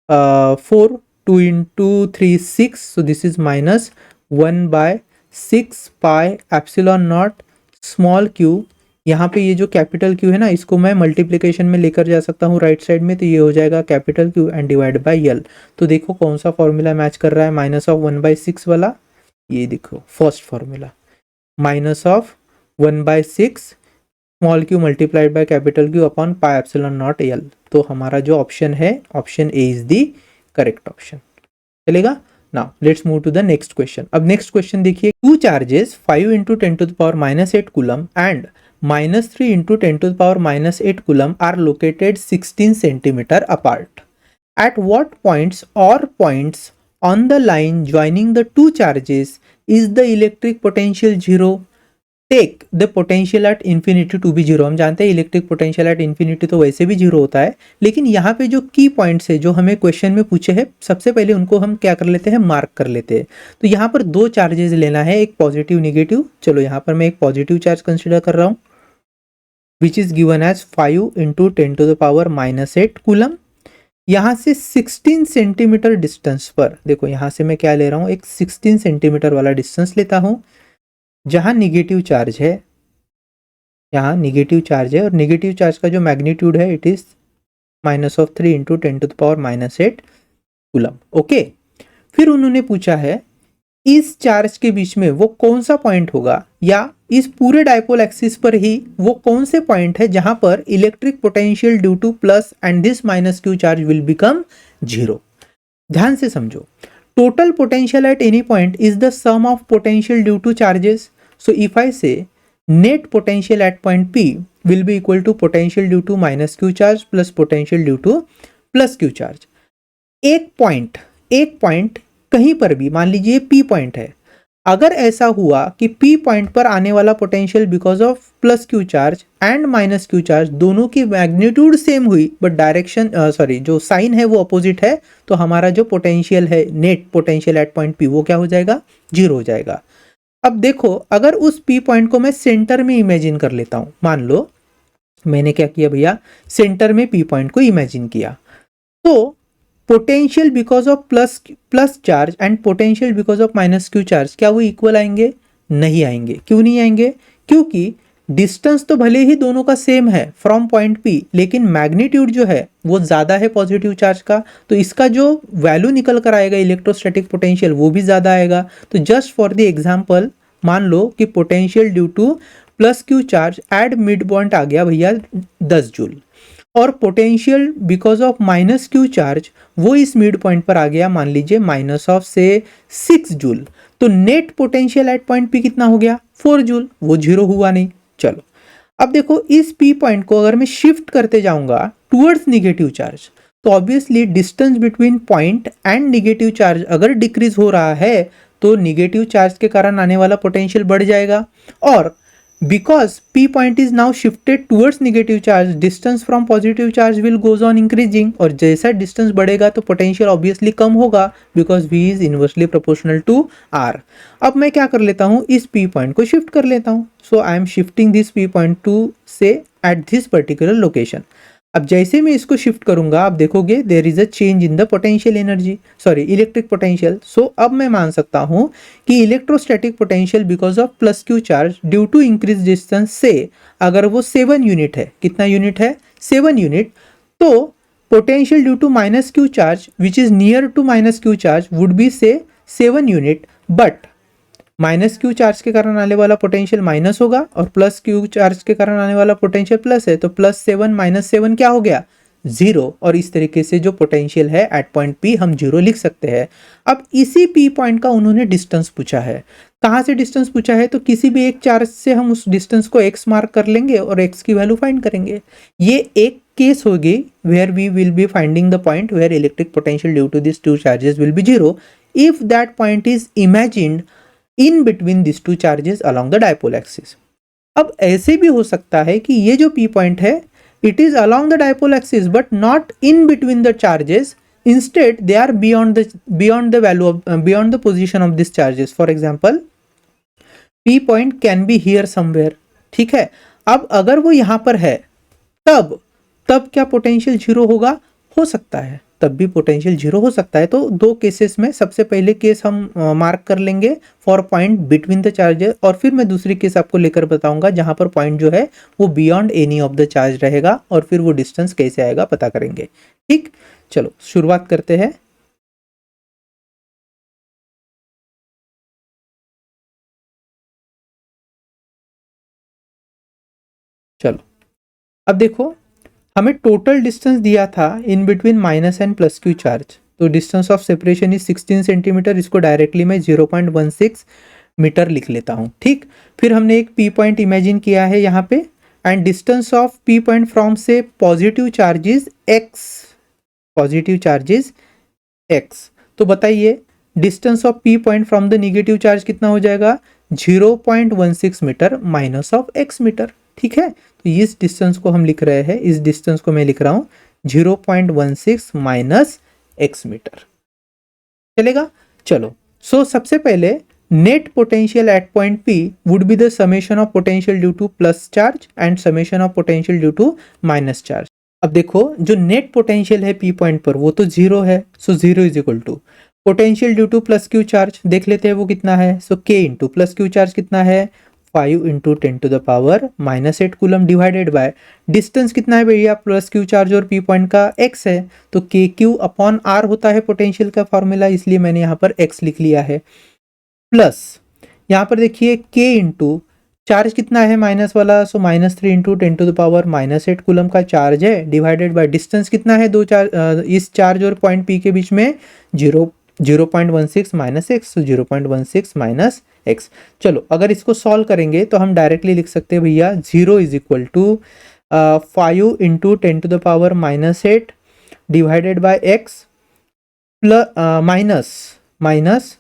4, 2 into 3 6, so this is minus 1/6 pi epsilon not small Q. यहाँ पे ये जो कैपिटल क्यू है ना इसको मैं मल्टीप्लिकेशन में लेकर जा सकता हूँ राइट साइड में, तो ये हो जाएगा capital Q and divide by L. तो देखो कौन सा फॉर्मूला मैच कर रहा है? माइनस ऑफ 1/6 वाला, ये देखो first formula, minus of 1/6 small Q multiplied by capital Q upon pi epsilon naught L. तो हमारा जो ऑप्शन है option A is the correct option. चलेगा? Now let's move to the next question. अब नेक्स्ट क्वेश्चन देखिए, two charges 5 × 10⁻⁸ coulomb and -3 × 10⁻⁸ coulomb are located 16 centimetre apart. At what points or points on the line joining the two charges is the electric potential zero? Take the potential at infinity to be zero. हम जानते हैं इलेक्ट्रिक पोटेंशियल एट इन्फिनिटी तो वैसे भी जीरो होता है, लेकिन यहाँ पे जो की पॉइंट्स है जो हमें क्वेश्चन में पूछे हैं सबसे पहले उनको हम क्या कर लेते हैं? मार्क कर लेते हैं। तो यहाँ पर दो चार्जेस लेना है, एक पॉजिटिव निगेटिव। चलो यहाँ पर मैं एक पॉजिटिव चार्ज कंसिडर कर रहा हूँ which is given as 5 × 10⁻⁸ coulomb. यहाँ से 16 सेंटीमीटर डिस्टेंस पर, देखो यहाँ से मैं क्या ले रहा हूँ? एक 16 सेंटीमीटर वाला डिस्टेंस लेता हूँ जहाँ निगेटिव चार्ज है, यहाँ निगेटिव चार्ज है और निगेटिव चार्ज का जो मैग्नीट्यूड है इट इज -3 × 10⁻⁸ कूलम। ओके, फिर उन्होंने पूछा है इस चार्ज के बीच में वो कौन सा पॉइंट होगा, या इस पूरे डायपोल एक्सिस पर ही वो कौन से पॉइंट है जहां पर electric potential due to plus and this minus Q charge will become zero. ध्यान से समझो, total potential at any point is the sum of potential due to charges. So if I say net potential at point P will be equal to potential due to minus q charge plus potential due to plus q charge। एक पॉइंट कहीं पर भी, मान लीजिए P पॉइंट है, अगर ऐसा हुआ कि P पॉइंट पर आने वाला potential because of plus Q charge and minus Q charge दोनों की मैग्नीट्यूड सेम हुई बट डायरेक्शन जो साइन है वो अपोजिट है, तो हमारा जो पोटेंशियल है net potential at point P वो क्या हो जाएगा, जीरो हो जाएगा। अब देखो, अगर उस P पॉइंट को मैं सेंटर में इमेजिन कर लेता हूं, मान लो मैंने क्या किया भैया, सेंटर में P पॉइंट को इमेजिन किया, तो potential because of plus charge and potential because of minus Q charge क्या वो इक्वल आएंगे, नहीं आएंगे। क्यों नहीं आएंगे, क्योंकि डिस्टेंस तो भले ही दोनों का सेम है फ्रॉम पॉइंट P, लेकिन मैग्नीट्यूड जो है वो ज़्यादा है पॉजिटिव चार्ज का, तो इसका जो वैल्यू निकल कर आएगा इलेक्ट्रोस्टैटिक पोटेंशियल वो भी ज़्यादा आएगा। तो जस्ट फॉर द एग्जांपल मान लो कि potential due to plus Q charge at mid point आ गया भैया 10 जूल, और potential because of minus Q charge वो इस मिड पॉइंट पर आ गया मान लीजिए माइनस ऑफ से 6 जूल, तो net potential at point P कितना हो गया, 4 जूल, वो जीरो हुआ नहीं। चलो अब देखो, इस P पॉइंट को अगर मैं शिफ्ट करते जाऊंगा टुवर्ड्स निगेटिव चार्ज, तो obviously distance between point and negative charge अगर डिक्रीज हो रहा है तो निगेटिव चार्ज के कारण आने वाला पोटेंशियल बढ़ जाएगा, और because P point is now shifted towards negative charge, distance from positive charge will goes on increasing, और जैसा डिस्टेंस बढ़ेगा तो पोटेंशियल ऑब्वियसली कम होगा because V is inversely proportional to R। अब मैं क्या कर लेता हूँ, इस P पॉइंट को शिफ्ट कर लेता हूँ, so I am shifting this P point to से एट दिस पर्टिकुलर लोकेशन। अब जैसे मैं इसको शिफ्ट करूंगा आप देखोगे there is a change in the potential energy, sorry electric potential. So अब मैं मान सकता हूं कि electrostatic potential because of plus Q charge due to increase distance से, अगर वो 7 यूनिट है, कितना यूनिट है, 7 यूनिट, तो potential due to minus Q charge which is near to minus Q charge would be say 7 unit, but minus Q charge के कारण आने वाला पोटेंशियल माइनस होगा और प्लस क्यू चार्ज के कारण आने वाला पोटेंशियल प्लस है, तो +7 -7 क्या हो गया, जीरो, और इस तरीके से जो पोटेंशियल है एट पॉइंट P हम जीरो लिख सकते हैं। अब इसी P पॉइंट का उन्होंने डिस्टेंस पूछा है, कहाँ से डिस्टेंस पूछा है, तो किसी भी एक चार्ज से हम उस डिस्टेंस को x मार्क कर लेंगे और x की वैल्यू फाइंड करेंगे। ये एक केस होगी where we will be finding the point where electric potential due to this two charges will be zero if that point is imagined in between this two charges along the dipole axis. अब ऐसे भी हो सकता है कि ये जो P पॉइंट है it is along the dipole axis but not in between the charges, instead they are beyond the position of these charges। For example P point can be here somewhere, ठीक है। अब अगर वो यहां पर है तब क्या पोटेंशियल जीरो होगा, हो सकता है तब भी पोटेंशियल जीरो हो सकता है। तो दो केसेस में सबसे पहले केस हम मार्क कर लेंगे for point between the charges, और फिर मैं दूसरी केस आपको लेकर बताऊंगा जहां पर पॉइंट जो है वो beyond any of the charge रहेगा, और फिर वो डिस्टेंस कैसे आएगा पता करेंगे। ठीक, चलो शुरुआत करते हैं। चलो अब देखो, हमें टोटल डिस्टेंस दिया था in between minus and plus Q charge, तो distance of separation is 16 centimetre, इसको डायरेक्टली मैं 0.16 मीटर लिख लेता हूँ। ठीक, फिर हमने एक P पॉइंट इमेजिन किया है यहाँ पे, and distance of P point from से पॉजिटिव चार्जेस x, तो बताइए distance of P point from the negative charge कितना हो जाएगा, 0.16 meter minus of x meter. ठीक है, तो इस डिस्टेंस को हम लिख रहे हैं, इस डिस्टेंस को मैं लिख रहा हूं 0.16 माइनस x मीटर, चलेगा। चलो, सो सबसे पहले net potential at point P would be the summation of potential due to plus charge and summation of potential due to minus charge. अब देखो, जो नेट पोटेंशियल है P पॉइंट पर वो तो जीरो है, so zero is equal to potential due to plus Q charge, देख लेते हैं वो कितना है। So K into plus Q charge कितना है, 5 into 10 to the power -8 coulomb divided by distance कितना है भैया, प्लस क्यू चार्ज और P पॉइंट का x है, तो KQ अपॉन R होता है पोटेंशियल का फॉर्मूला, इसलिए मैंने यहाँ पर x लिख लिया है। प्लस यहाँ पर देखिए k इंटू चार्ज कितना है माइनस वाला, सो -3 इंटू 10⁻⁻8 कूलम का चार्ज है, डिवाइडेड बाय डिस्टेंस कितना है दो चार्ज, इस चार्ज और पॉइंट P के बीच में 0.16 माइनस एक्स, तो 0.16 माइनस एक्स। चलो अगर इसको सॉल्व करेंगे तो हम डायरेक्टली लिख सकते हैं भैया 0 is equal to 5 into 10⁻⁻8 divided by X plus minus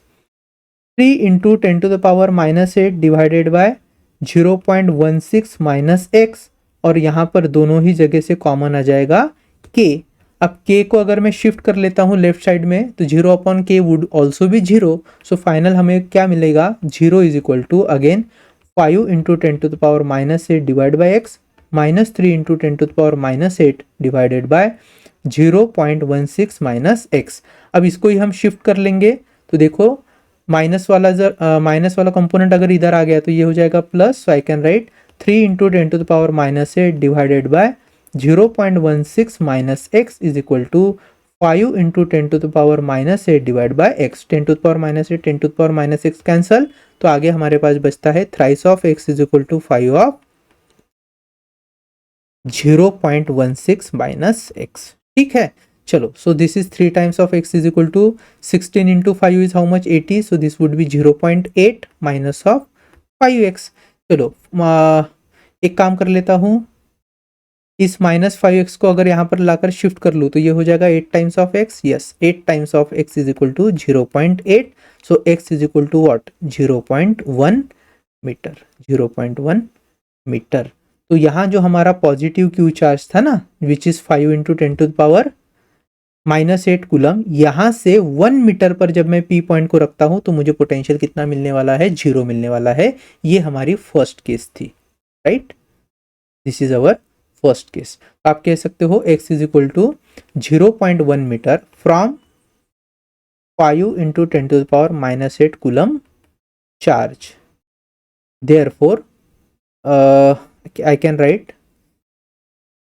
3 into 10⁻⁻8 divided by 0.16 minus X, और यहाँ पर दोनों ही जगह से कॉमन आ जाएगा k। अब k को अगर मैं शिफ्ट कर लेता हूँ लेफ्ट साइड में तो 0/k वुड ऑल्सो भी 0, सो फाइनल हमें क्या मिलेगा 0 is equal to again 5 into 10⁻⁻8 divide by X minus 3 into 10⁻�8 divided by 0.16 minus X. अब इसको ही हम शिफ्ट कर लेंगे तो देखो माइनस वाला कंपोनेंट अगर इधर आ गया तो ये हो जाएगा plus, so I can write 3 into 10⁻⁻8 divided by 0.16 minus X is equal to 5 into 10⁻⁻8 divide by X. 10⁻⁻8 10⁻⁻6 cancel, तो आगे हमारे पास बचता है thrice of X is equal to 5 of 0.16 minus X. ठीक है, चलो so this is 3 times of x is equal to 16 into 5 is how much 80, so this would be 0.8 minus of 5x। चलो एक काम कर लेता हूँ, इस -5x को अगर यहाँ पर लाकर शिफ्ट कर लूँ तो ये हो जाएगा 8 times of x, yes 8 times of x is equal to 0.8, so x is equal to what 0.1 meter, 0.1 meter. तो यहाँ जो हमारा पॉजिटिव क्यू चार्ज था ना विच इज 5 इंटू 10⁻⁻8 कूलम, यहाँ से 1 मीटर पर जब मैं P पॉइंट को रखता हूँ तो मुझे पोटेंशियल कितना मिलने वाला है 0 मिलने वाला है। ये हमारी फर्स्ट केस थी, right, this is our first case. आप कह सकते हो x is equal to 0.1 metre from 5 into 10⁻⁻8 coulomb charge, therefore I can write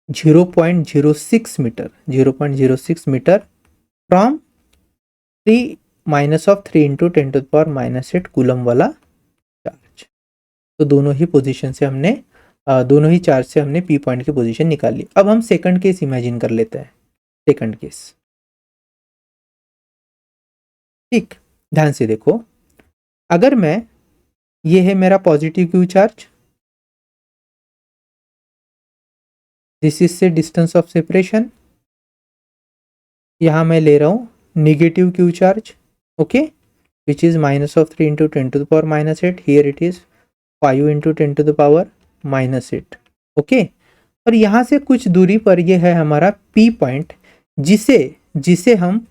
0.06 metre, 0.06 metre from 3 minus of 3 into 10⁻⁻8 coulomb वाला चार्ज। तो दोनों ही पोजीशन से हमने दोनों ही चार्ज से हमने P पॉइंट की पोजीशन निकाल ली। अब हम सेकंड केस इमेजिन कर लेते हैं, सेकंड केस। ठीक, ध्यान से देखो, अगर मैं, ये है मेरा positive Q charge, this is से डिस्टेंस ऑफ सेपरेशन, यहाँ मैं ले रहा हूँ negative Q charge, okay, which is -3 into 10⁻⁻8, here it is 5 into 10⁻⁻8, okay. और यहाँ से कुछ दूरी पर ये है हमारा P पॉइंट, जिसे हम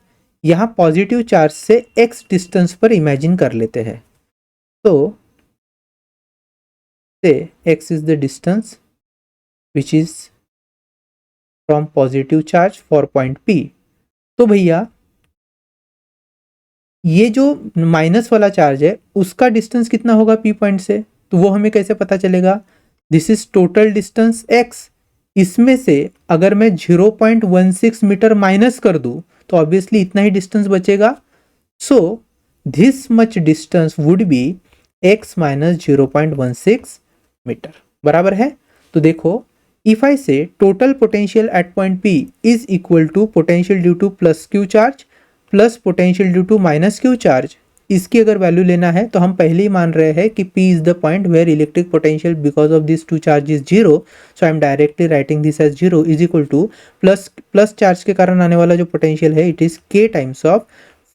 यहाँ पॉजिटिव चार्ज से x डिस्टेंस पर इमेजिन कर लेते हैं। तो से x is the distance which is from positive charge for point P। तो भैया ये जो माइनस वाला चार्ज है उसका डिस्टेंस कितना होगा P पॉइंट से, तो वो हमें कैसे पता चलेगा, this is total distance x, इसमें से अगर मैं 0.16 मीटर माइनस कर दूं तो ऑब्वियसली इतना ही डिस्टेंस बचेगा, so this much distance would be x minus 0.16 metre, बराबर है। तो देखो, if I say total potential at point P is equal to potential due to plus Q charge plus potential due to minus Q charge, इसकी अगर वैल्यू लेना है तो हम पहले ही मान रहे हैं कि P is the point where electric potential because of these two charge is 0, so I am directly writing this as 0 is equal to plus charge के कारण आने वाला जो पोटेंशियल है it is K times of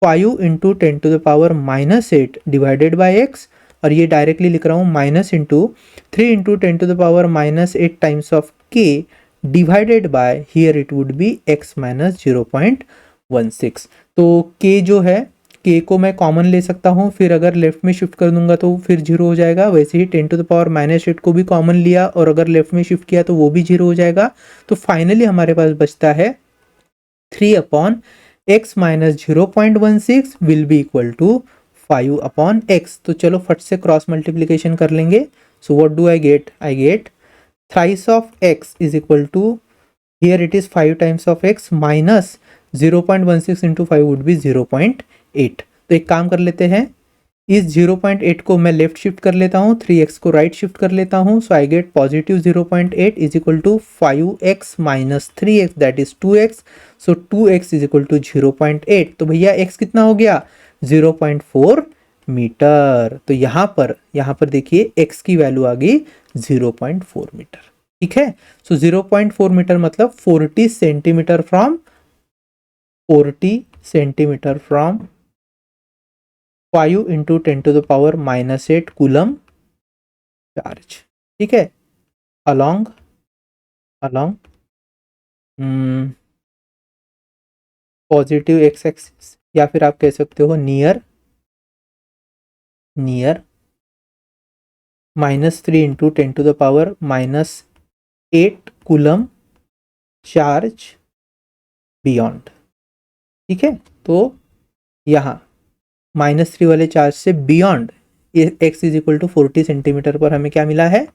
5 into 10⁻⁻8 divided bye x, और ये डायरेक्टली लिख रहा हूँ minus into 3 into 10⁻⁻8 times of k divided by, here it would be x minus 0.16। तो k जो है, k को मैं कॉमन ले सकता हूँ, फिर अगर लेफ्ट में शिफ्ट कर दूंगा तो फिर 0 हो जाएगा। वैसे ही 10⁻⁻8 को भी कॉमन लिया और अगर लेफ्ट में शिफ्ट किया तो वो भी 0 हो जाएगा। तो फाइनली हमारे पास बचता है 3/x minus 0.16 will be equal to 5/x। तो चलो फट से क्रॉस मल्टीप्लीकेशन कर लेंगे। So what do I get, I get thrice of x is equal to, here it is 5 times of x minus 0.16 into 5 would be 0.8। तो एक काम कर लेते हैं, इस 0.8 को मैं लेफ्ट शिफ्ट कर लेता हूँ, 3x को राइट शिफ्ट कर लेता हूँ, so I get positive 0.8 is equal to 5x minus 3x that is 2x, so 2x is equal to 0.8। तो भैया x कितना हो गया 0.4 मीटर। तो यहाँ पर देखिए x की वैल्यू आ गई 0.4 मीटर। ठीक है, सो 0.4 मीटर मतलब 40 centimetre from 5 into 10 to the power minus 8 coulomb charge. ठीक है, अलोंग पॉजिटिव एक्स एक्सिस, या फिर आप कह सकते हो near -3 into 10 to the power minus 8 coulomb charge beyond. ठीक है, तो यहाँ -3 वाले चार्ज से beyond x is equal to 40 centimetre पर हमें क्या मिला है,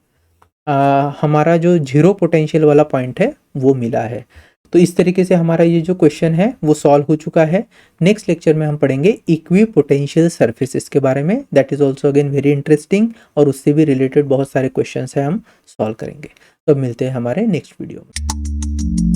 हमारा जो जीरो पोटेंशियल वाला पॉइंट है वो मिला है। तो इस तरीके से हमारा ये जो क्वेश्चन है वो सॉल्व हो चुका है। नेक्स्ट लेक्चर में हम पढ़ेंगे इक्वी पोटेंशियल सर्फेसिस के बारे में, that is also again very interesting, और उससे भी रिलेटेड बहुत सारे क्वेश्चन है हम सॉल्व करेंगे। तो मिलते हैं हमारे नेक्स्ट वीडियो में।